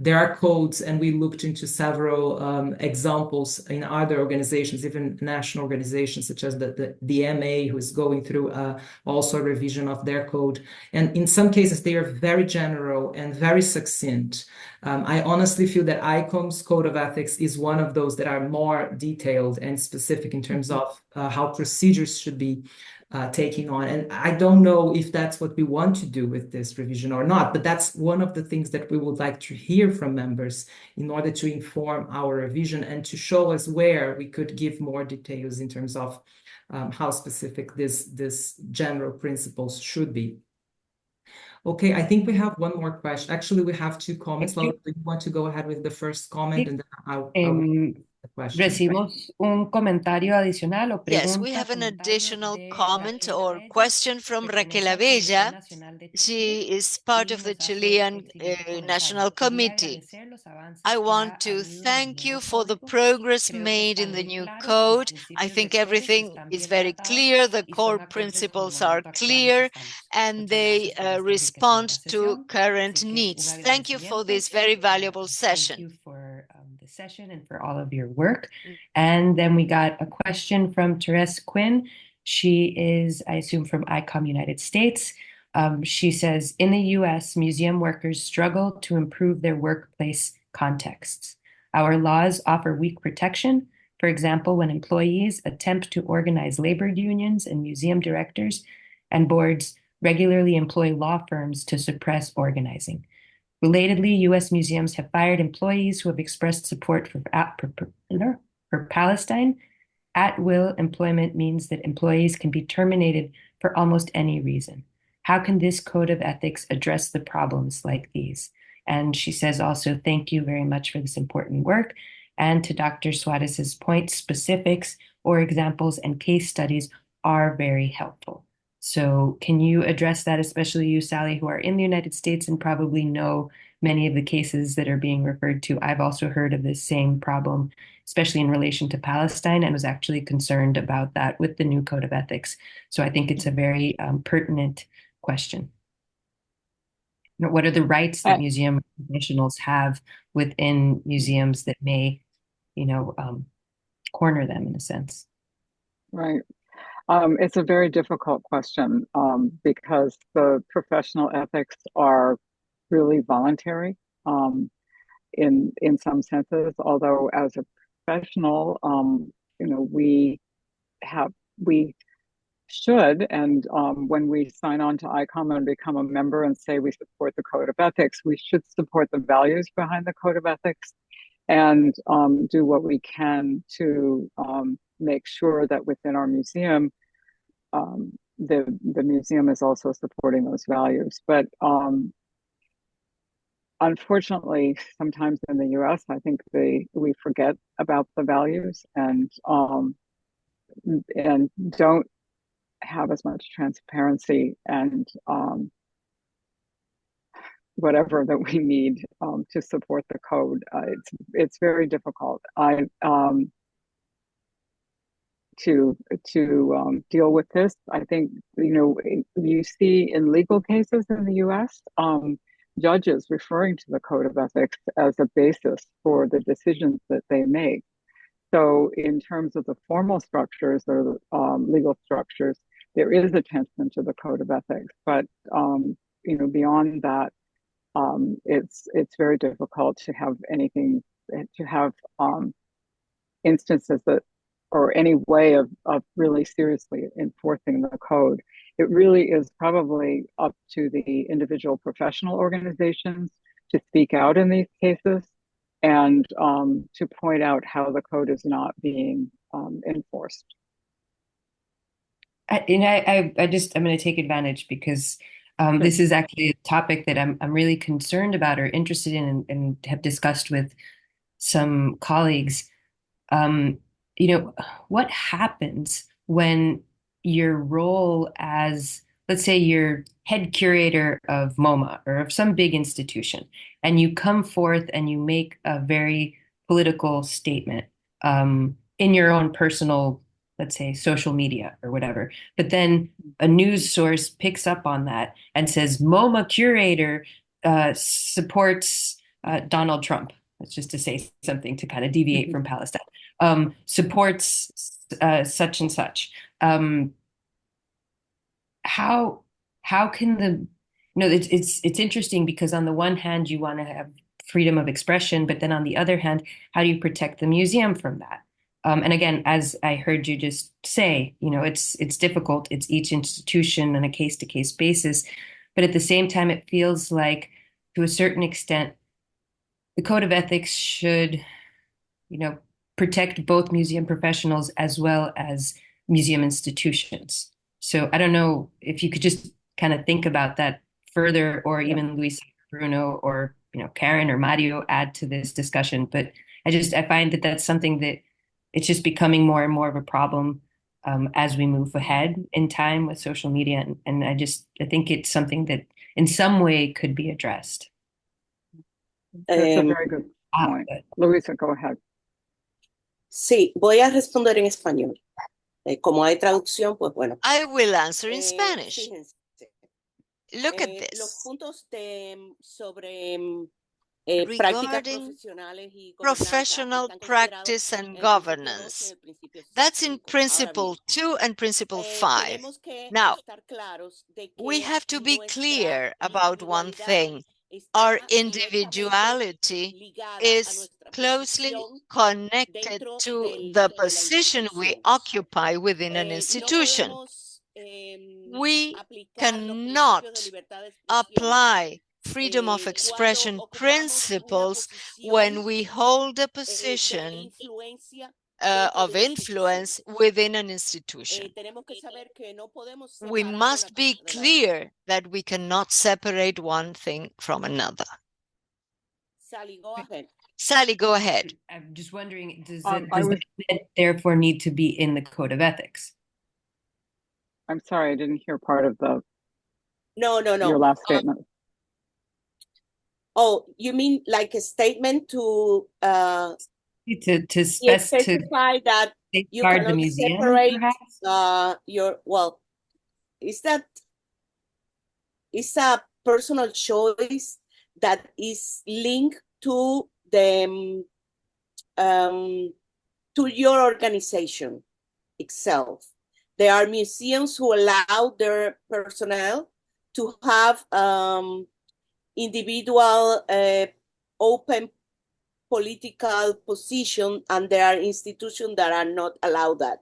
A: there are codes, and we looked into several examples in other organizations, even national organizations such as the MA, who is going through also a revision of their code. And in some cases, they are very general and very succinct. I honestly feel that ICOM's Code of Ethics is one of those that are more detailed and specific in terms of how procedures should be taking on. And I don't know if that's what we want to do with this revision or not, but that's one of the things that we would like to hear from members in order to inform our revision and to show us where we could give more details in terms of how specific this general principles should be. Okay, I think we have one more question. Actually, we have two comments. Laura, do you want to go ahead with the first comment, and then I'll the question.
C: Recibimos un comentario adicional o
D: Yes, we
C: pregunta,
D: have an
C: comentario
D: additional
C: de
D: comment
C: Raquel
D: or
C: Abella,
D: question from Raquel
C: pertenece al Comité
D: Abella.
C: Nacional de Chile
D: She is part
C: y
D: of the
C: nos hace
D: Chilean
C: el siguiente comentario.
D: National
C: Quería
D: Committee.
C: agradecer los avances
D: I
C: que
D: want
C: ha
D: to
C: habido en el
D: thank you
C: nuevo
D: for the
C: código.
D: progress
C: Creo que
D: made
C: está
D: in the
C: muy
D: new
C: claro que los
D: code. I
C: principios
D: think
C: rectores
D: everything
C: están
D: is
C: bien
D: very
C: tratados
D: clear. The
C: y son
D: core
C: acordes con el
D: principles are
C: momento actual en que
D: clear,
C: estamos.
D: and
C: Muchas
D: they
C: gracias por esta
D: respond
C: enriquecedora
D: to
C: sesión.
D: current
C: Así que un
D: needs. Thank you for this
C: agradecimiento.
D: very valuable
C: Thank
D: session.
C: you for the session and for all of your work. And then we got a question from Therese Quinn. She is, I assume, from ICOM United States. She says, in the US, museum workers struggle to improve their workplace contexts. Our laws offer weak protection. For example, when employees attempt to organize labor unions and museum directors and boards regularly employ law firms to suppress organizing. Relatedly, U.S. museums have fired employees who have expressed support for Palestine. At-will employment means that employees can be terminated for almost any reason. How can this code of ethics address the problems like these? And she says also, thank you very much for this important work. And to Dr. Suarez's point, specifics or examples and case studies are very helpful. So can you address that, especially you, Sally, who are in the United States and probably know many of the cases that are being referred to? I've also heard of this same problem, especially in relation to Palestine, and was actually concerned about that with the new Code of Ethics. So I think it's a very pertinent question. What are the rights that museum professionals have within museums that may, corner them in a sense?
G: Right. It's a very difficult question because the professional ethics are really voluntary. in some senses, although as a professional, we should, and when we sign on to ICOM and become a member and say we support the Code of Ethics, we should support the values behind the Code of Ethics and do what we can to make sure that within our museum, the museum is also supporting those values. But unfortunately, sometimes in the US, I think we forget about the values and don't have as much transparency and whatever that we need to support the code. It's very difficult to deal with this. I think you see in legal cases in the U.S. Judges referring to the Code of Ethics as a basis for the decisions that they make. So in terms of the formal structures or legal structures, there is attention to the Code of Ethics, but beyond that, it's very difficult to have instances that, or any way of really seriously enforcing the code. It really is probably up to the individual professional organizations to speak out in these cases and to point out how the code is not being enforced.
C: I'm going to take advantage because this is actually a topic that I'm really concerned about or interested in and have discussed with some colleagues. What happens when your role as, let's say, you're head curator of MoMA or of some big institution, and you come forth and you make a very political statement in your own personal, let's say, social media or whatever, but then a news source picks up on that and says MoMA curator supports Donald Trump. That's just to say something to kind of deviate from Palestine. Supports such and such. How can it's interesting because on the one hand you want to have freedom of expression, but then on the other hand, how do you protect the museum from that? And again, as I heard you just say, it's difficult. It's each institution on a case-to-case basis, but at the same time, it feels like to a certain extent, the Code of Ethics should, protect both museum professionals as well as museum institutions. So I don't know if you could just kind of think about that further, or even Luisa, Bruno, or Karen or Mario add to this discussion. But I find that that's something that it's just becoming more and more of a problem as we move ahead in time with social media, and I think it's something that in some way could be addressed.
G: That's a very good point. Luisa, go ahead.
I: Sí, voy a responder en español. Como hay traducción, pues bueno.
D: I will answer in Spanish.
I: Fíjense.
D: Look at
I: Los
D: this.
I: puntos sobre
D: Regarding professional practice and governance. That's in Principle 2 and Principle 5. Now, we have to be clear about one thing. Our individuality is closely connected to the position we occupy within an institution. We cannot apply freedom of expression principles when we hold a position of influence within an institution. We must be clear that we cannot separate one thing from another. Sally, go ahead.
C: I'm just wondering, does it therefore need to be in the Code of Ethics?
G: I'm sorry, I didn't hear part of
I: your
G: last statement.
I: Oh, you mean like a statement to specify that you cannot
C: the museum,
I: separate
C: perhaps?
I: It's a personal choice that is linked to the to your organization itself. There are museums who allow their personnel to have individual open political position, and there are institutions that are not allowed that.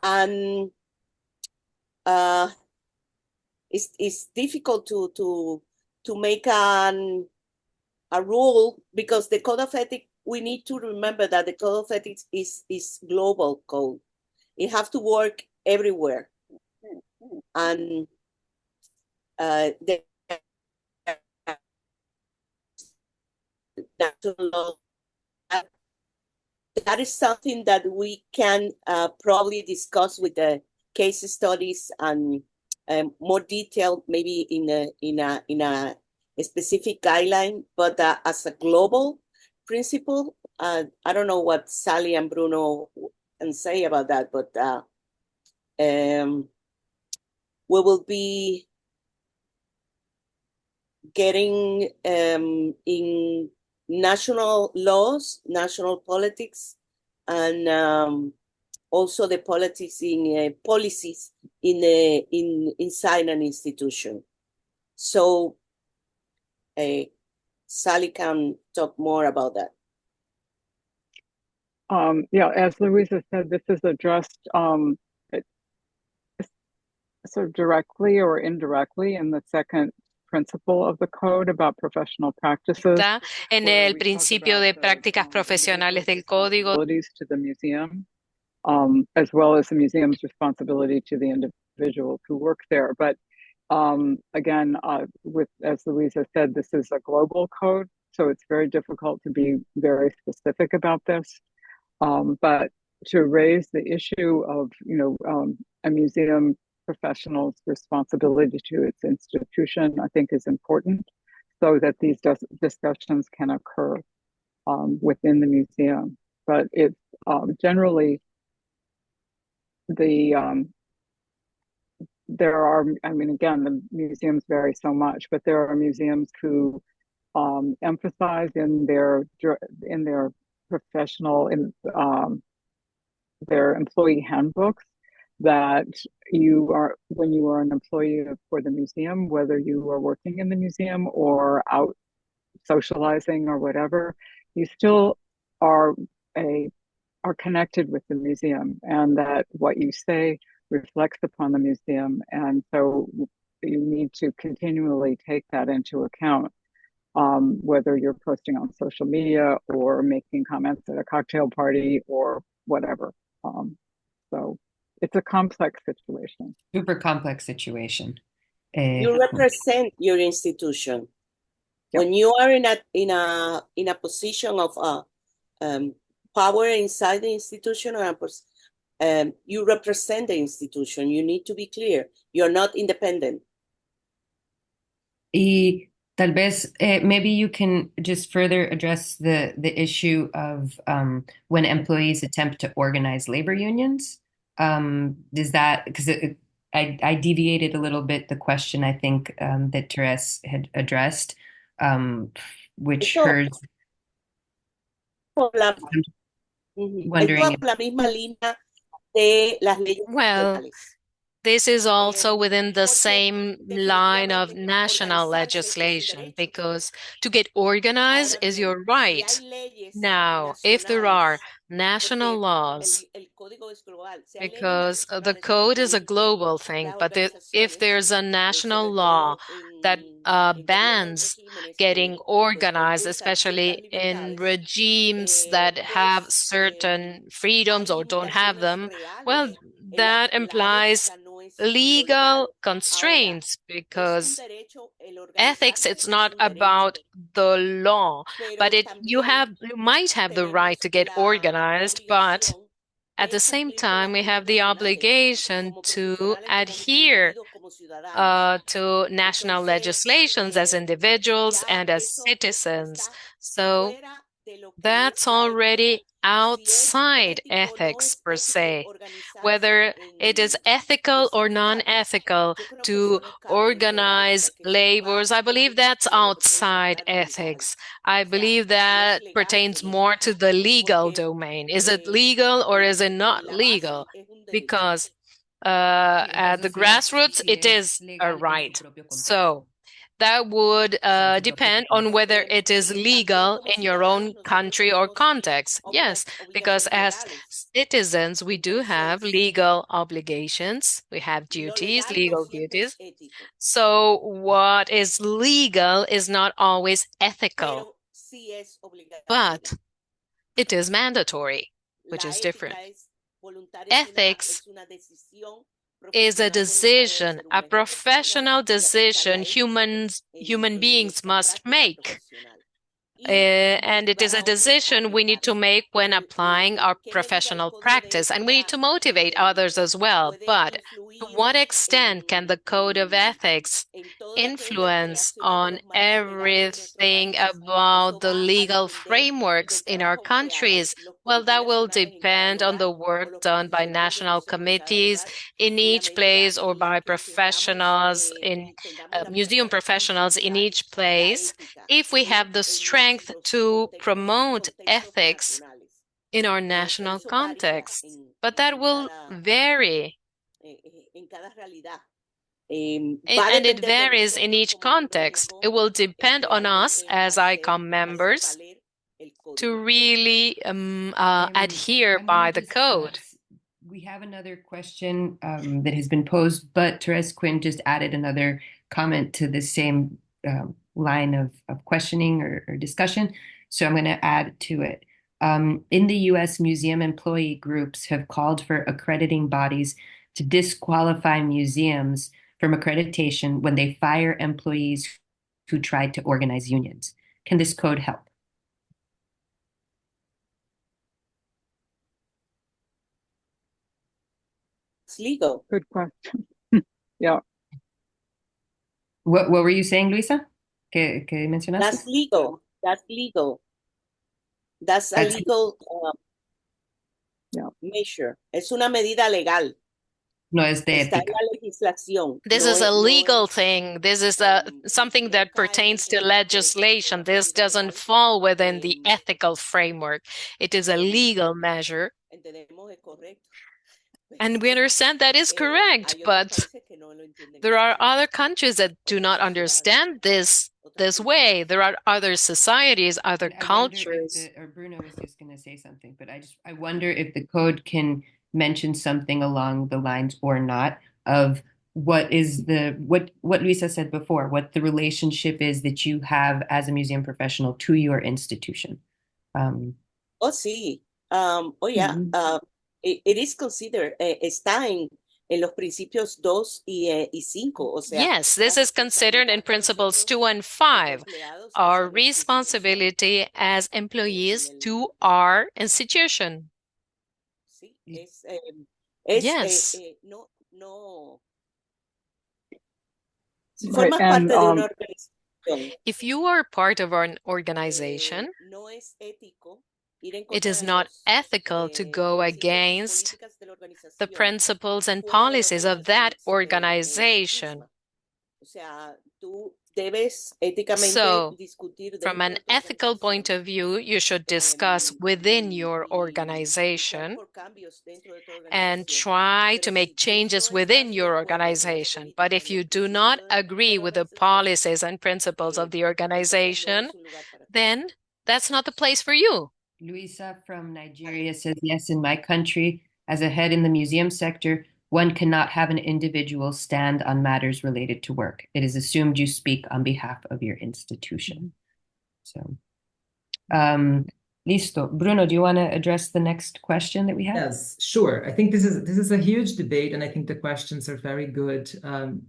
I: And it's difficult to make a rule, because the code of ethics, we need to remember that the code of ethics is global code. It has to work everywhere. And that is something that we can probably discuss with the case studies and more detailed, maybe in a specific guideline. But as a global principle, I don't know what Sally and Bruno can say about that, but we will be getting in national laws, national politics, and also the politics in policies inside an institution. So Sally can talk more about that.
G: Yeah, as Luisa said, this is addressed sort of directly or indirectly in the second principle of the code about professional practices.
H: Está en el principio de prácticas profesionales del código.
G: To the museum, as well as the museum's responsibility to the individuals who work there. But again, as Luisa said, this is a global code, so it's very difficult to be very specific about this. But to raise the issue of, a museum professional's responsibility to its institution, I think is important, so that these discussions can occur within the museum. But it's generally there are, again, the museums vary so much, but there are museums who emphasize in their professional, their employee handbooks, that when you are an employee for the museum, whether you are working in the museum or out socializing or whatever, you still are connected with the museum, and that what you say reflects upon the museum. And so you need to continually take that into account, whether you're posting on social media or making comments at a cocktail party or whatever. So it's a complex situation.
C: Super complex situation.
I: You represent your institution.
G: Yep.
I: When you are in a position of power inside the institution, you represent the institution. You need to be clear. You're not independent.
C: Y tal vez, maybe you can just further address the issue of when employees attempt to organize labor unions. Does that, because I deviated a little bit the question, I think, that Therese had addressed, which hers... Wondering...
H: Well, this is also within the same line of national legislation, because to get organized is your right. Now, if there are national laws, because the code is a global thing, but if there's a national law that bans getting organized, especially in regimes that have certain freedoms or don't have them, well, that implies legal constraints, because ethics, it's not about the law, but you might have the right to get organized, but at the same time, we have the obligation to adhere to national legislations as individuals and as citizens. So that's already outside ethics per se. Whether it is ethical or non-ethical to organize labors, I believe that's outside ethics. I believe that pertains more to the legal domain. Is it legal or is it not legal? Because at the grassroots, it is a right. So that would depend on whether it is legal in your own country or context. Yes, because as citizens, we do have legal obligations. We have duties, legal duties. So what is legal is not always ethical, but it is mandatory, which is different. Ethics is a decision, a professional decision human beings must make. And it is a decision we need to make when applying our professional practice, and we need to motivate others as well. But to what extent can the code of ethics influence on everything about the legal frameworks in our countries? Well, that will depend on the work done by national committees in each place or by professionals in museum professionals in each place, if we have the strength to promote ethics in our national context. But that will vary. And it varies in each context. It will depend on us as ICOM members to really adhere by the code.
C: We have another question that has been posed, but Therese Quinn just added another comment to the same line of questioning or discussion. So I'm going to add to it. In the US, museum employee groups have called for accrediting bodies to disqualify museums from accreditation when they fire employees who tried to organize unions. Can this code help?
I: It's legal.
G: Good question. Yeah.
C: What were you saying, Luisa? ¿Qué mencionaste?
I: That's legal. That's legal. That's a legal measure. Es una medida legal.
C: No es de
I: Está en
C: ética.
I: la legislación.
H: This is a legal thing. This is something that pertains to legislation. This doesn't fall within the ethical framework. It is a legal measure. And we understand that is correct, but there are other countries that do not understand this way. There are other societies, other cultures.
C: Bruno was just going to say something, but I wonder if the code can mention something along the lines or not of what Luisa said before, what the relationship is that you have as a museum professional to your institution.
I: Sí. It is considered, está en los principios 2 y 5. O sea,
H: yes, this is considered in principles 2 and 5. Our responsibility as employees to our institution. Yes. If you are part of an organization, it is not ethical to go against the principles and policies of that organization. So, from an ethical point of view, you should discuss within your organization and try to make changes within your organization. But if you do not agree with the policies and principles of the organization, then that's not the place for you.
C: Luisa from Nigeria says, yes, in my country, as a head in the museum sector, one cannot have an individual stand on matters related to work. It is assumed you speak on behalf of your institution. So, listo. Bruno, do you want to address the next question that we have?
A: Yes, sure. I think this is a huge debate, and I think the questions are very good,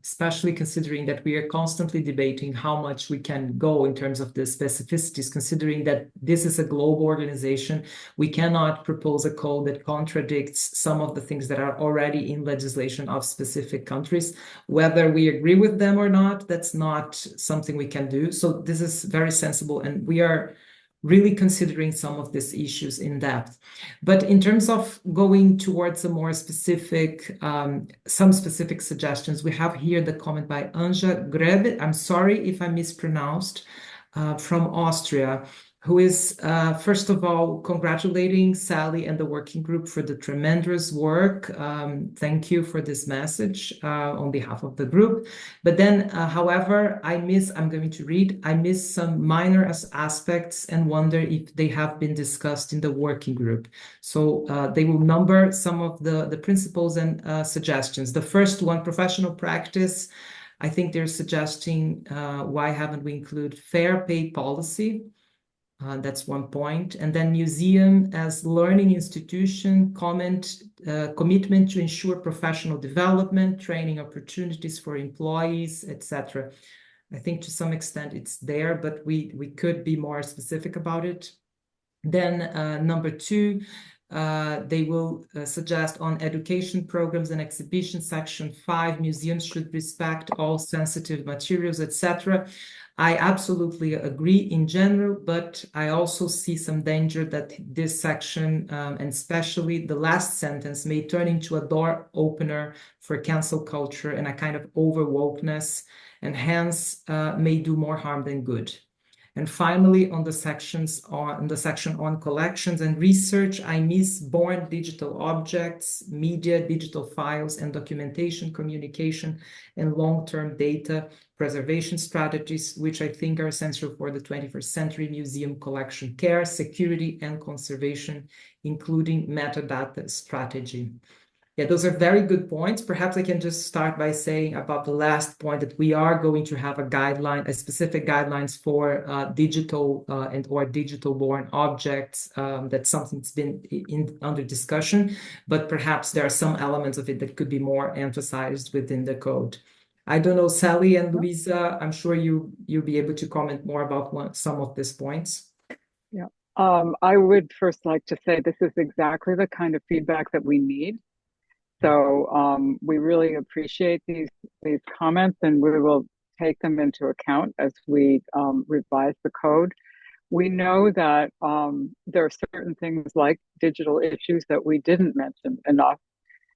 A: especially considering that we are constantly debating how much we can go in terms of the specificities, considering that this is a global organization. We cannot propose a code that contradicts some of the things that are already in legislation of specific countries. Whether we agree with them or not, that's not something we can do. So this is very sensible, and we are really considering some of these issues in depth. But in terms of going towards a more specific, some specific suggestions, we have here the comment by Anja Grebe. I'm sorry if I mispronounced, from Austria. who is, first of all, congratulating Sally and the working group for the tremendous work. Thank you for this message on behalf of the group. But then, however, I'm going to read, I miss some minor aspects and wonder if they have been discussed in the working group. So they will number some of the principles and suggestions. The first one, professional practice. I think they're suggesting why haven't we included fair pay policy? That's one point. And then museum as learning institution, commitment to ensure professional development, training opportunities for employees, etc. I think to some extent it's there, but we could be more specific about it. Then number two, they will suggest on education programs and exhibition, section 5, museums should respect all sensitive materials, etc. I absolutely agree in general, but I also see some danger that this section, and especially the last sentence, may turn into a door opener for cancel culture and a kind of over-wokeness, and hence may do more harm than good. And finally, on the section on collections and research, I miss born digital objects, media, digital files, and documentation, communication, and long-term data preservation strategies, which I think are essential for the 21st century museum collection care, security, and conservation, including metadata strategy. Yeah, those are very good points. Perhaps I can just start by saying about the last point that we are going to have a specific guidelines for digital or digital-born objects. That's something that's been under discussion, but perhaps there are some elements of it that could be more emphasized within the code. I don't know, Sally and Luisa, I'm sure you'll be able to comment more about some of these points.
G: Yeah, I would first like to say this is exactly the kind of feedback that we need. So we really appreciate these comments, and we will take them into account as we revise the code. We know that there are certain things like digital issues that we didn't mention enough.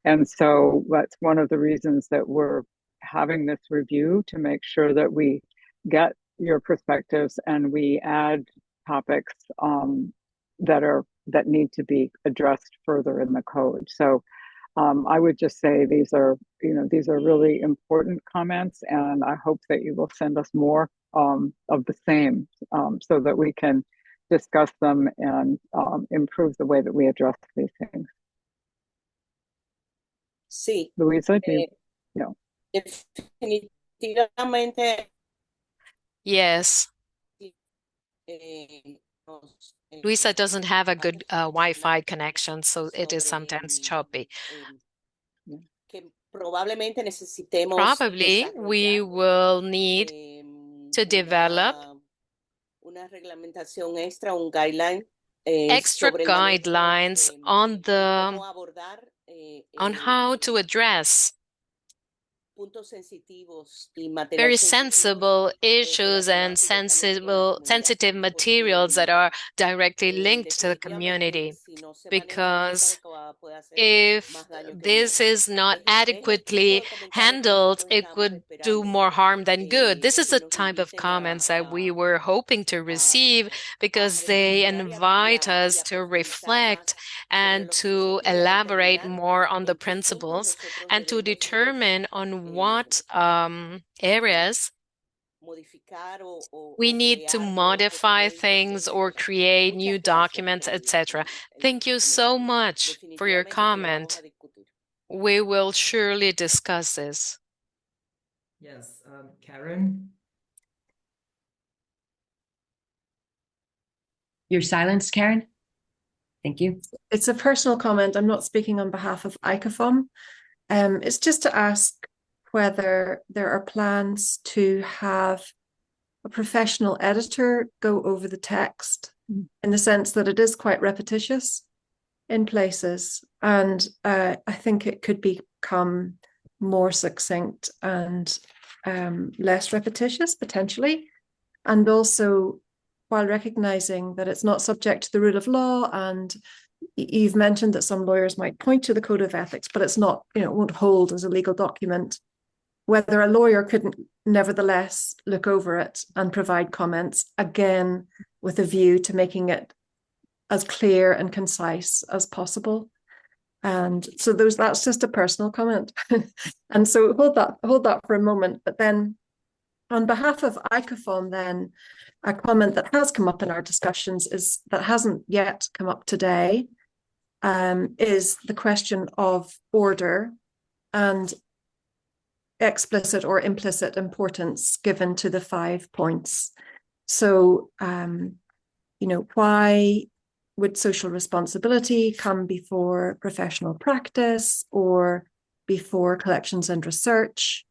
G: And so that's one of the reasons that we're having this review, to make sure that we get your perspectives and we add topics that need to be addressed further in the code. So I would just say these are really important comments, and I hope that you will send us more of the same, so that we can discuss them and improve the way that we address these things.
I: Sí.
G: Luisa, no.
I: Definitivamente.
H: Yes. Luisa doesn't have a good Wi-Fi connection, so it is sometimes choppy. Probably we will need to develop extra guidelines on how to address very sensible issues and sensitive materials that are directly linked to the community. Because if this is not adequately handled, it could do more harm than good. This is the type of comments that we were hoping to receive, because they invite us to reflect and to elaborate more on the principles and to determine on what areas we need to modify things or create new documents, etc. Thank you so much for your comment. We will surely discuss this.
A: Yes, Karen?
C: You're silenced, Karen. Thank you.
F: It's a personal comment. I'm not speaking on behalf of ICOFOM. It's just to ask whether there are plans to have a professional editor go over the text, in the sense that it is quite repetitious in places. And I think it could become more succinct and less repetitious, potentially. And also, while recognizing that it's not subject to the rule of law, and you've mentioned that some lawyers might point to the Code of Ethics, but it's not, it won't hold as a legal document. whether a lawyer couldn't nevertheless look over it and provide comments, again, with a view to making it as clear and concise as possible. And so that's just a personal comment. And so hold that for a moment. But then on behalf of ICOFOM, then a comment that has come up in our discussions that hasn't yet come up today, is the question of order and explicit or implicit importance given to the 5 points. So, why would social responsibility come before professional practice or before collections and research?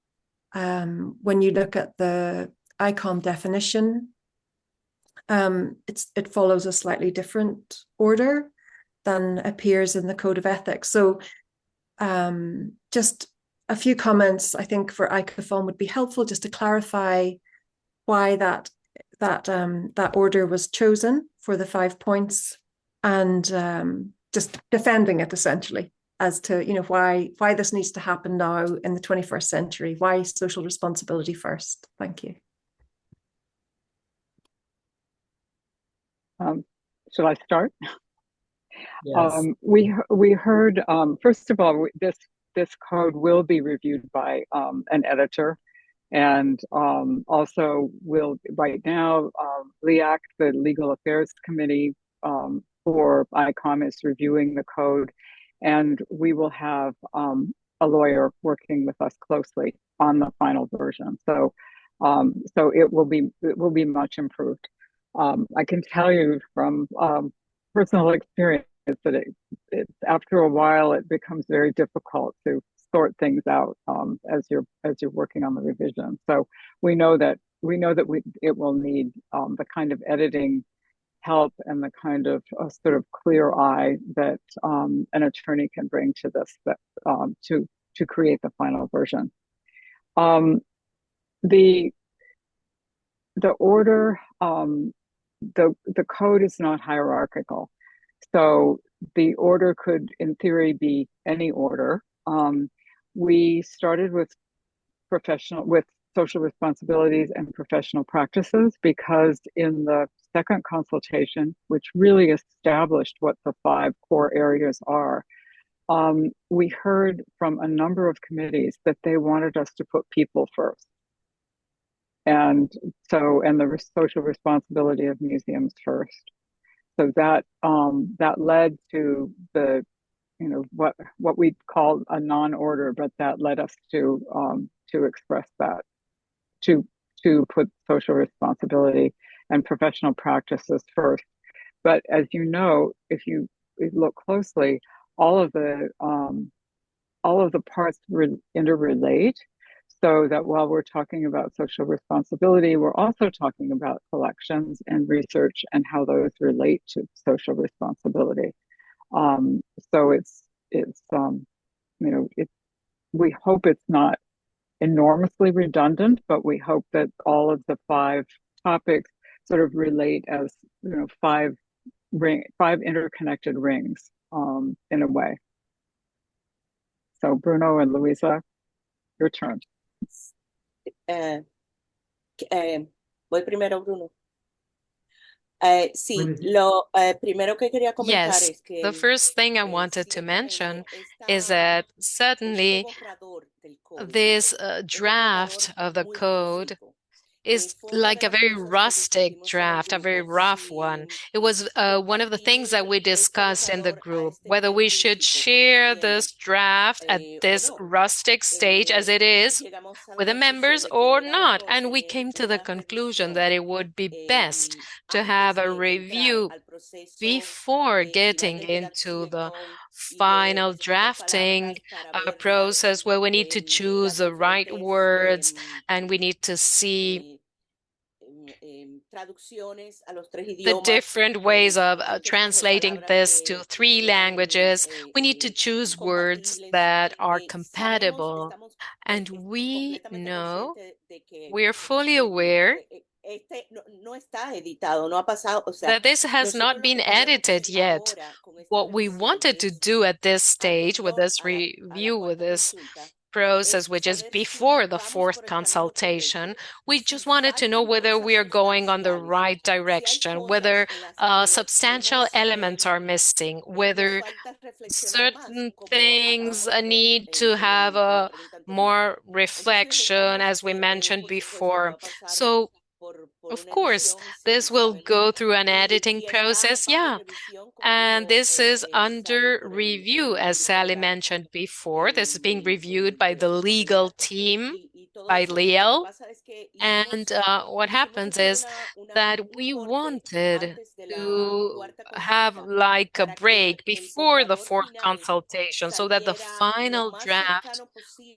F: When you look at the ICOM definition, it follows a slightly different order than appears in the Code of Ethics. So just a few comments, I think, for ICOFOM would be helpful, just to clarify why that order was chosen for the 5 points, and just defending it essentially as to why this needs to happen now in the 21st century. Why social responsibility first? Thank you.
G: Shall I start?
A: Yes.
G: We heard, first of all, this code will be reviewed by an editor, and also will right now LEAC, the Legal Affairs Committee for ICOM, is reviewing the code, and we will have a lawyer working with us closely on the final version. So it will be much improved. I can tell you from personal experience that it after a while it becomes very difficult to sort things out as you're working on the revision. So we know that it will need the kind of editing help and the kind of sort of clear eye that an attorney can bring to this, that to create the final version. The order, the code is not hierarchical, so the order could, in theory, be any order. We started with social responsibilities and professional practices because in the second consultation, which really established what the 5 core areas are, we heard from a number of committees that they wanted us to put people first. And the social responsibility of museums first. So that led to the, what we call a non-order, but that led us to express that, to put social responsibility and professional practices first. But as you know, if you look closely, all of the parts interrelate. So that while we're talking about social responsibility, we're also talking about collections and research and how those relate to social responsibility. So we hope it's not enormously redundant, but we hope that all of the 5 topics sort of relate as 5 interconnected rings in a way. So Bruno and Luisa, your turn.
I: Voy primero, Bruno. Sí, lo primero que quería comentar
H: Yes,
I: es que
H: the first thing I wanted to mention is that certainly this draft of the code is like a very rustic draft, a very rough one. It was one of the things that we discussed in the group, whether we should share this draft at this rustic stage as it is with the members or not. And we came to the conclusion that it would be best to have a review before getting into the final drafting process, where we need to choose the right words and we need to see the different ways of translating this to 3 languages. We need to choose words that are compatible. And we know, we're fully aware that this has not been edited yet. What we wanted to do at this stage with this review, with this process, which is before the fourth consultation. We just wanted to know whether we are going on the right direction, whether substantial elements are missing, whether certain things need to have a more reflection, as we mentioned before. So, of course, this will go through an editing process, yeah. And this is under review, as Sally mentioned before. This is being reviewed by the legal team, by Leo. And what happens is that we wanted to have like a break before the fourth consultation so that the final draft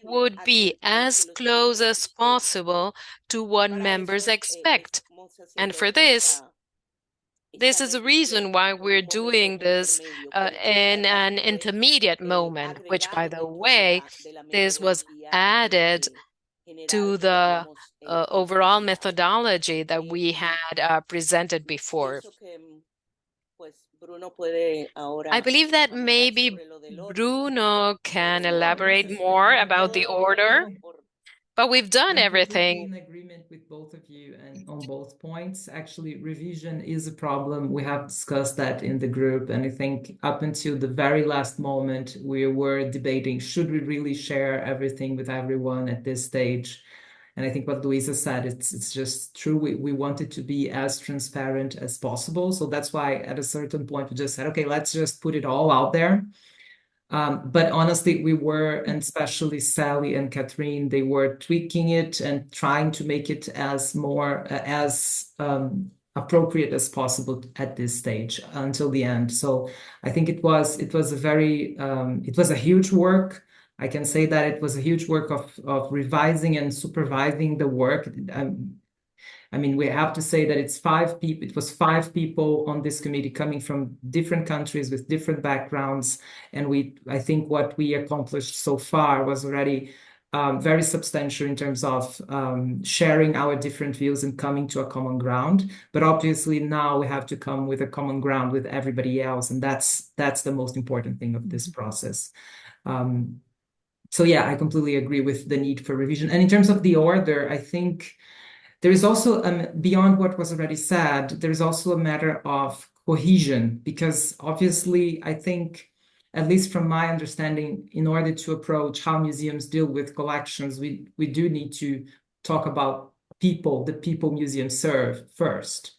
H: would be as close as possible to what members expect. And for this is the reason why we're doing this in an intermediate moment, which, by the way, this was added to the overall methodology that we had presented before. I believe that maybe Bruno can elaborate more about the order. But we've done everything.
A: I'm in agreement with both of you and on both points. Actually, revision is a problem. We have discussed that in the group. And I think up until the very last moment, we were debating, should we really share everything with everyone at this stage? And I think what Luisa said, it's just true. We wanted to be as transparent as possible. So that's why at a certain point, we just said, okay, let's just put it all out there. But honestly, we were, and especially Sally and Catherine, they were tweaking it and trying to make it as more appropriate as possible at this stage until the end. So I think it was a huge work. I can say that it was a huge work of revising and supervising the work. I mean, we have to say that it's 5 people. It was 5 people on this committee coming from different countries with different backgrounds. And I think what we accomplished so far was already very substantial in terms of sharing our different views and coming to a common ground. But obviously now we have to come with a common ground with everybody else. And that's the most important thing of this process. So yeah, I completely agree with the need for revision. And in terms of the order, I think there is also, beyond what was already said, there is also a matter of cohesion, because obviously, I think, at least from my understanding, in order to approach how museums deal with collections, we do need to talk about people, the people museums serve first.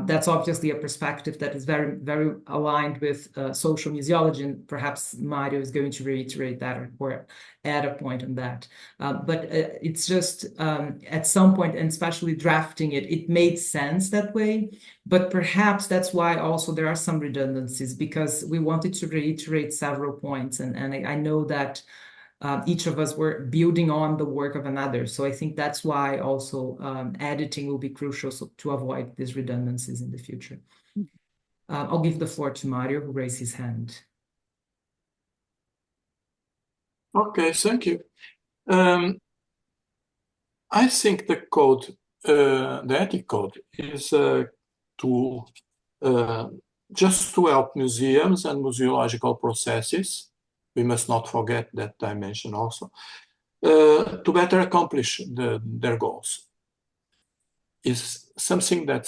A: That's obviously a perspective that is very, very aligned with social museology, and perhaps Mario is going to reiterate that or add a point on that. But it's just at some point, and especially drafting it, it made sense that way. But perhaps that's why also there are some redundancies, because we wanted to reiterate several points. And I know that each of us were building on the work of another. So I think that's why also editing will be crucial to avoid these redundancies in the future. I'll give the floor to Mario, who raised his hand.
E: Okay, thank you. I think the code, the ethic code, is just to help museums and museological processes. We must not forget that dimension also, to better accomplish their goals. Is something that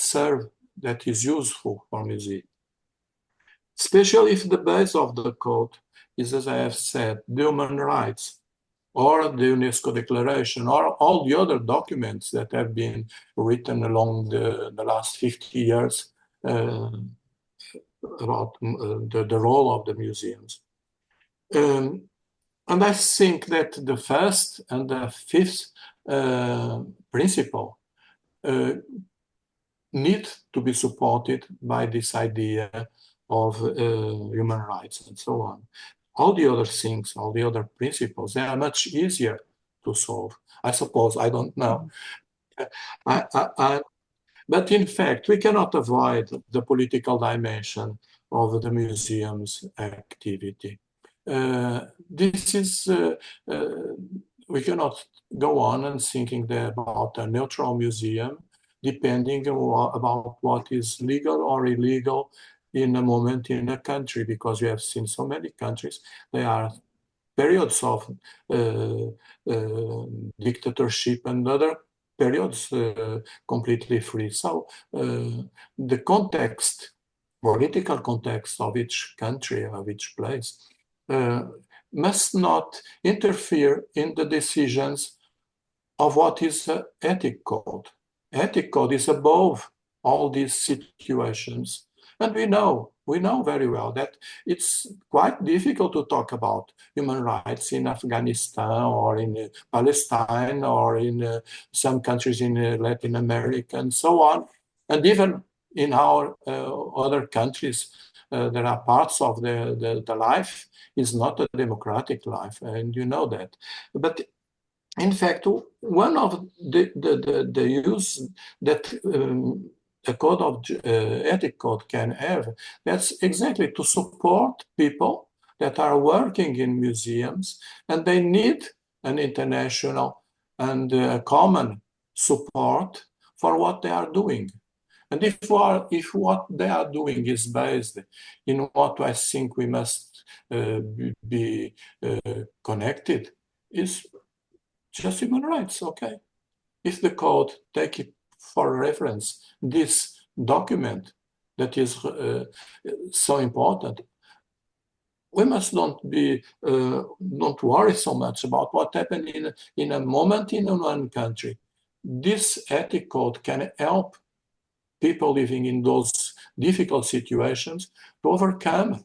E: is useful for museums, especially if the base of the code is, as I have said, the human rights, or the UNESCO Declaration, or all the other documents that have been written along the last 50 years about the role of the museums. And I think that the first and the fifth principle need to be supported by this idea of human rights and so on. All the other things, all the other principles, they are much easier to solve. I suppose, I don't know. But in fact, we cannot avoid the political dimension of the museum's activity. This is, we cannot go on and thinking about a neutral museum, depending about what is legal or illegal in a moment in a country, because we have seen so many countries, they are periods of dictatorship and other periods completely free. So the context, political context of each country, of each place, must not interfere in the decisions of what is the ethic code. Ethic code is above all these situations. And we know very well that it's quite difficult to talk about human rights in Afghanistan or in Palestine or in some countries in Latin America and so on. And even in our other countries, there are parts of the life is not a democratic life, and you know that. But in fact, one of the use that a code of ethic code can have, that's exactly to support people that are working in museums, and they need an international and common support for what they are doing. And if what they are doing is based in what I think we must be connected, is just human rights, okay? If the code take it for reference, this document that is so important, we must not worry so much about what happened in a moment in one country. This ethic code can help people living in those difficult situations to overcome.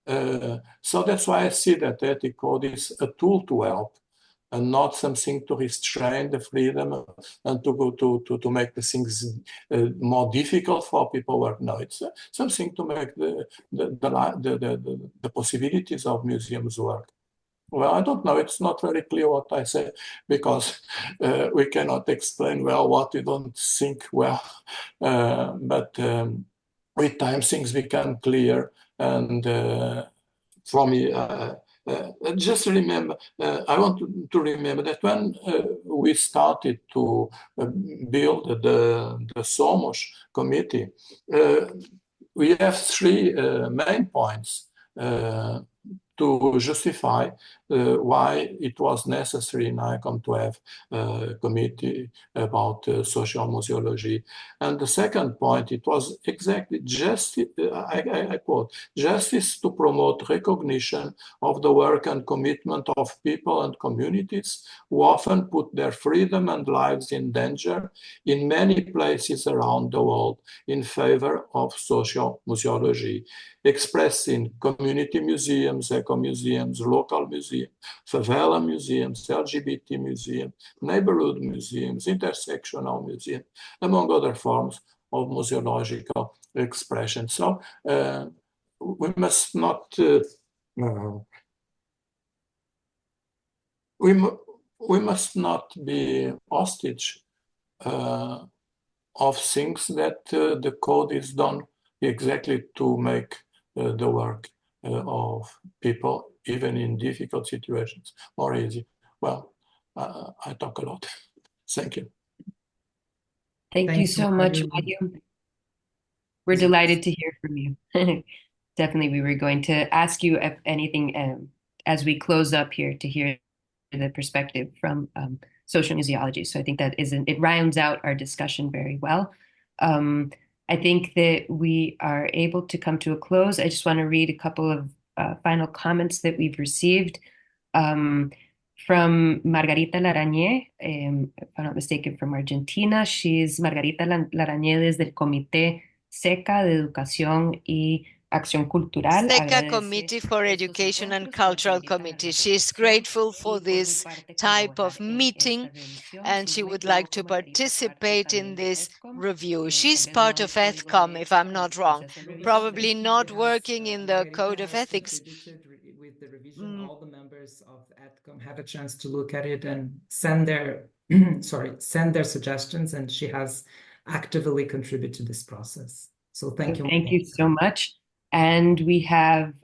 E: So that's why I see that ethic code is a tool to help, and not something to restrain the freedom and to make the things more difficult for people work. No, it's something to make the possibilities of museums work. Well, I don't know. It's not very clear what I say, because we cannot explain well what we don't think well. But with time, things become clear. And for me, just remember, I want to remember that when we started to build the SOMUS committee, we have three main points to justify why it was necessary in ICOM to have a committee about social museology. And the second point, it was exactly justice, I quote, justice to promote recognition of the work and commitment of people and communities who often put their freedom and lives in danger in many places around the world in favor of social museology, expressed in community museums, eco-museums, local museums, favela museums, LGBT museums, neighborhood museums, intersectional museums, among other forms of museological expression. So we must not, we must not be hostage of things that the code is done exactly to make the work of people, even in difficult situations, more easy. Well, I talk a lot. Thank you.
C: Thank you so much, Mario. We're delighted to hear from you. Definitely, we were going to ask you if anything as we close up here to hear the perspective from social museology. So I think that it rounds out our discussion very well. I think that we are able to come to a close. I just want to read a couple of final comments that we've received from Margarita Larañé, if I'm not mistaken, from Argentina. She's Margarita Larañé desde el Comité SECA de Educación y Acción Cultural.
D: SECA Committee for Education and Cultural Committee. She's grateful for this type of meeting, and she would like to participate in this review. She's part of ICOM, if I'm not wrong, probably not working in the Code of Ethics.
A: With the revision, all the members of ICOM had a chance to look at it and send their send their suggestions, and she has actively contributed to this process. So thank you.
C: Thank you so much. And we have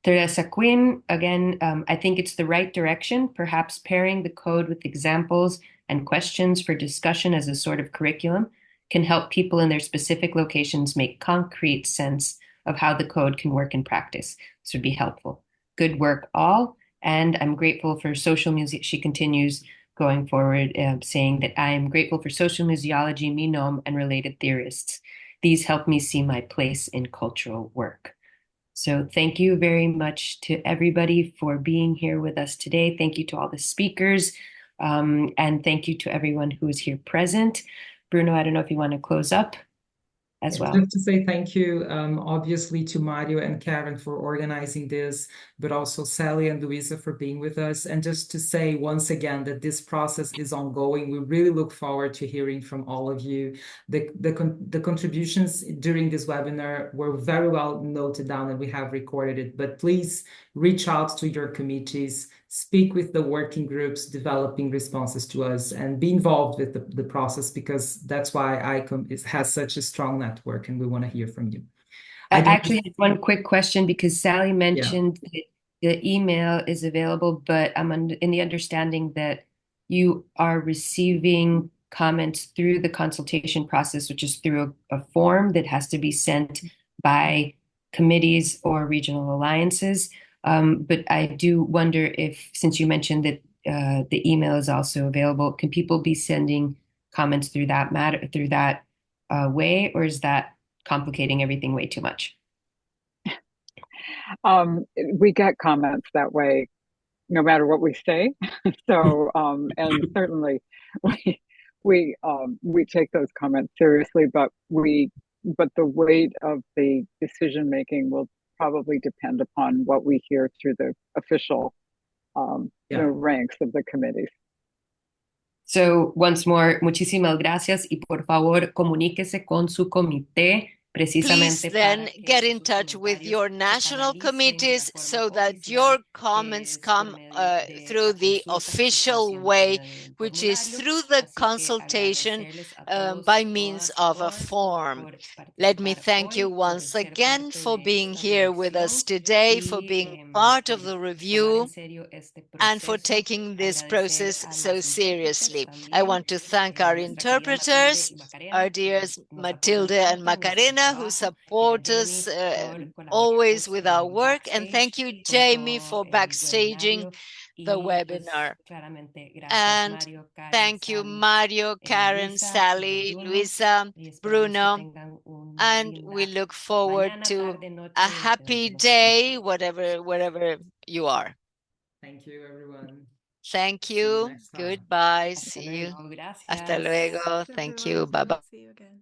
C: Teresa Quinn. Again, I think it's the right direction, perhaps pairing the code with examples and questions for discussion as a sort of curriculum can help people in their specific locations make concrete sense of how the code can work in practice. This would be helpful. Good work, all. And I'm grateful for social music. She continues going forward, saying that I am grateful for social museology, MINOM, and related theorists. These help me see my place in cultural work. So thank you very much to everybody for being here with us today. Thank you to all the speakers, and thank you to everyone who is here present. Bruno, I don't know if you want to close up as well.
A: Just to say thank you, obviously, to Mario and Karen for organizing this, but also Sally and Luisa for being with us. And just to say once again that this process is ongoing. We really look forward to hearing from all of you. The contributions during this webinar were very well noted down and we have recorded it, but please reach out to your committees, speak with the working groups developing responses to us, and be involved with the process, because that's why ICOM has such a strong network and we want to hear from you.
C: I actually have one quick question, because Sally mentioned that the email is available, but I'm in the understanding that you are receiving comments through the consultation process, which is through a form that has to be sent by committees or regional alliances. But I do wonder if, since you mentioned that the email is also available, can people be sending comments through that way, or is that complicating everything way too much?
G: We get comments that way, no matter what we say. So, and certainly we take those comments seriously, but the weight of the decision making will probably depend upon what we hear through the official ranks of the committees.
C: So once more, muchísimas gracias, y por favor comuníquese con su comité.
D: Please then get in touch with your national committees so that your comments come through the official way, which is through the consultation by means of a form. Let me thank you once again for being here with us today, for being part of the review, and for taking this process so seriously. I want to thank our interpreters, our dears Matilde and Macarena, who support us always with our work. And thank you, Jamie, for backstaging the webinar. And thank you, Mario, Karen, Sally, Luisa, Bruno. And we look forward to a happy day, wherever you are.
A: Thank you, everyone.
D: Thank you. Goodbye. See you. Hasta luego. Thank you. Bye-bye.
F: See you again.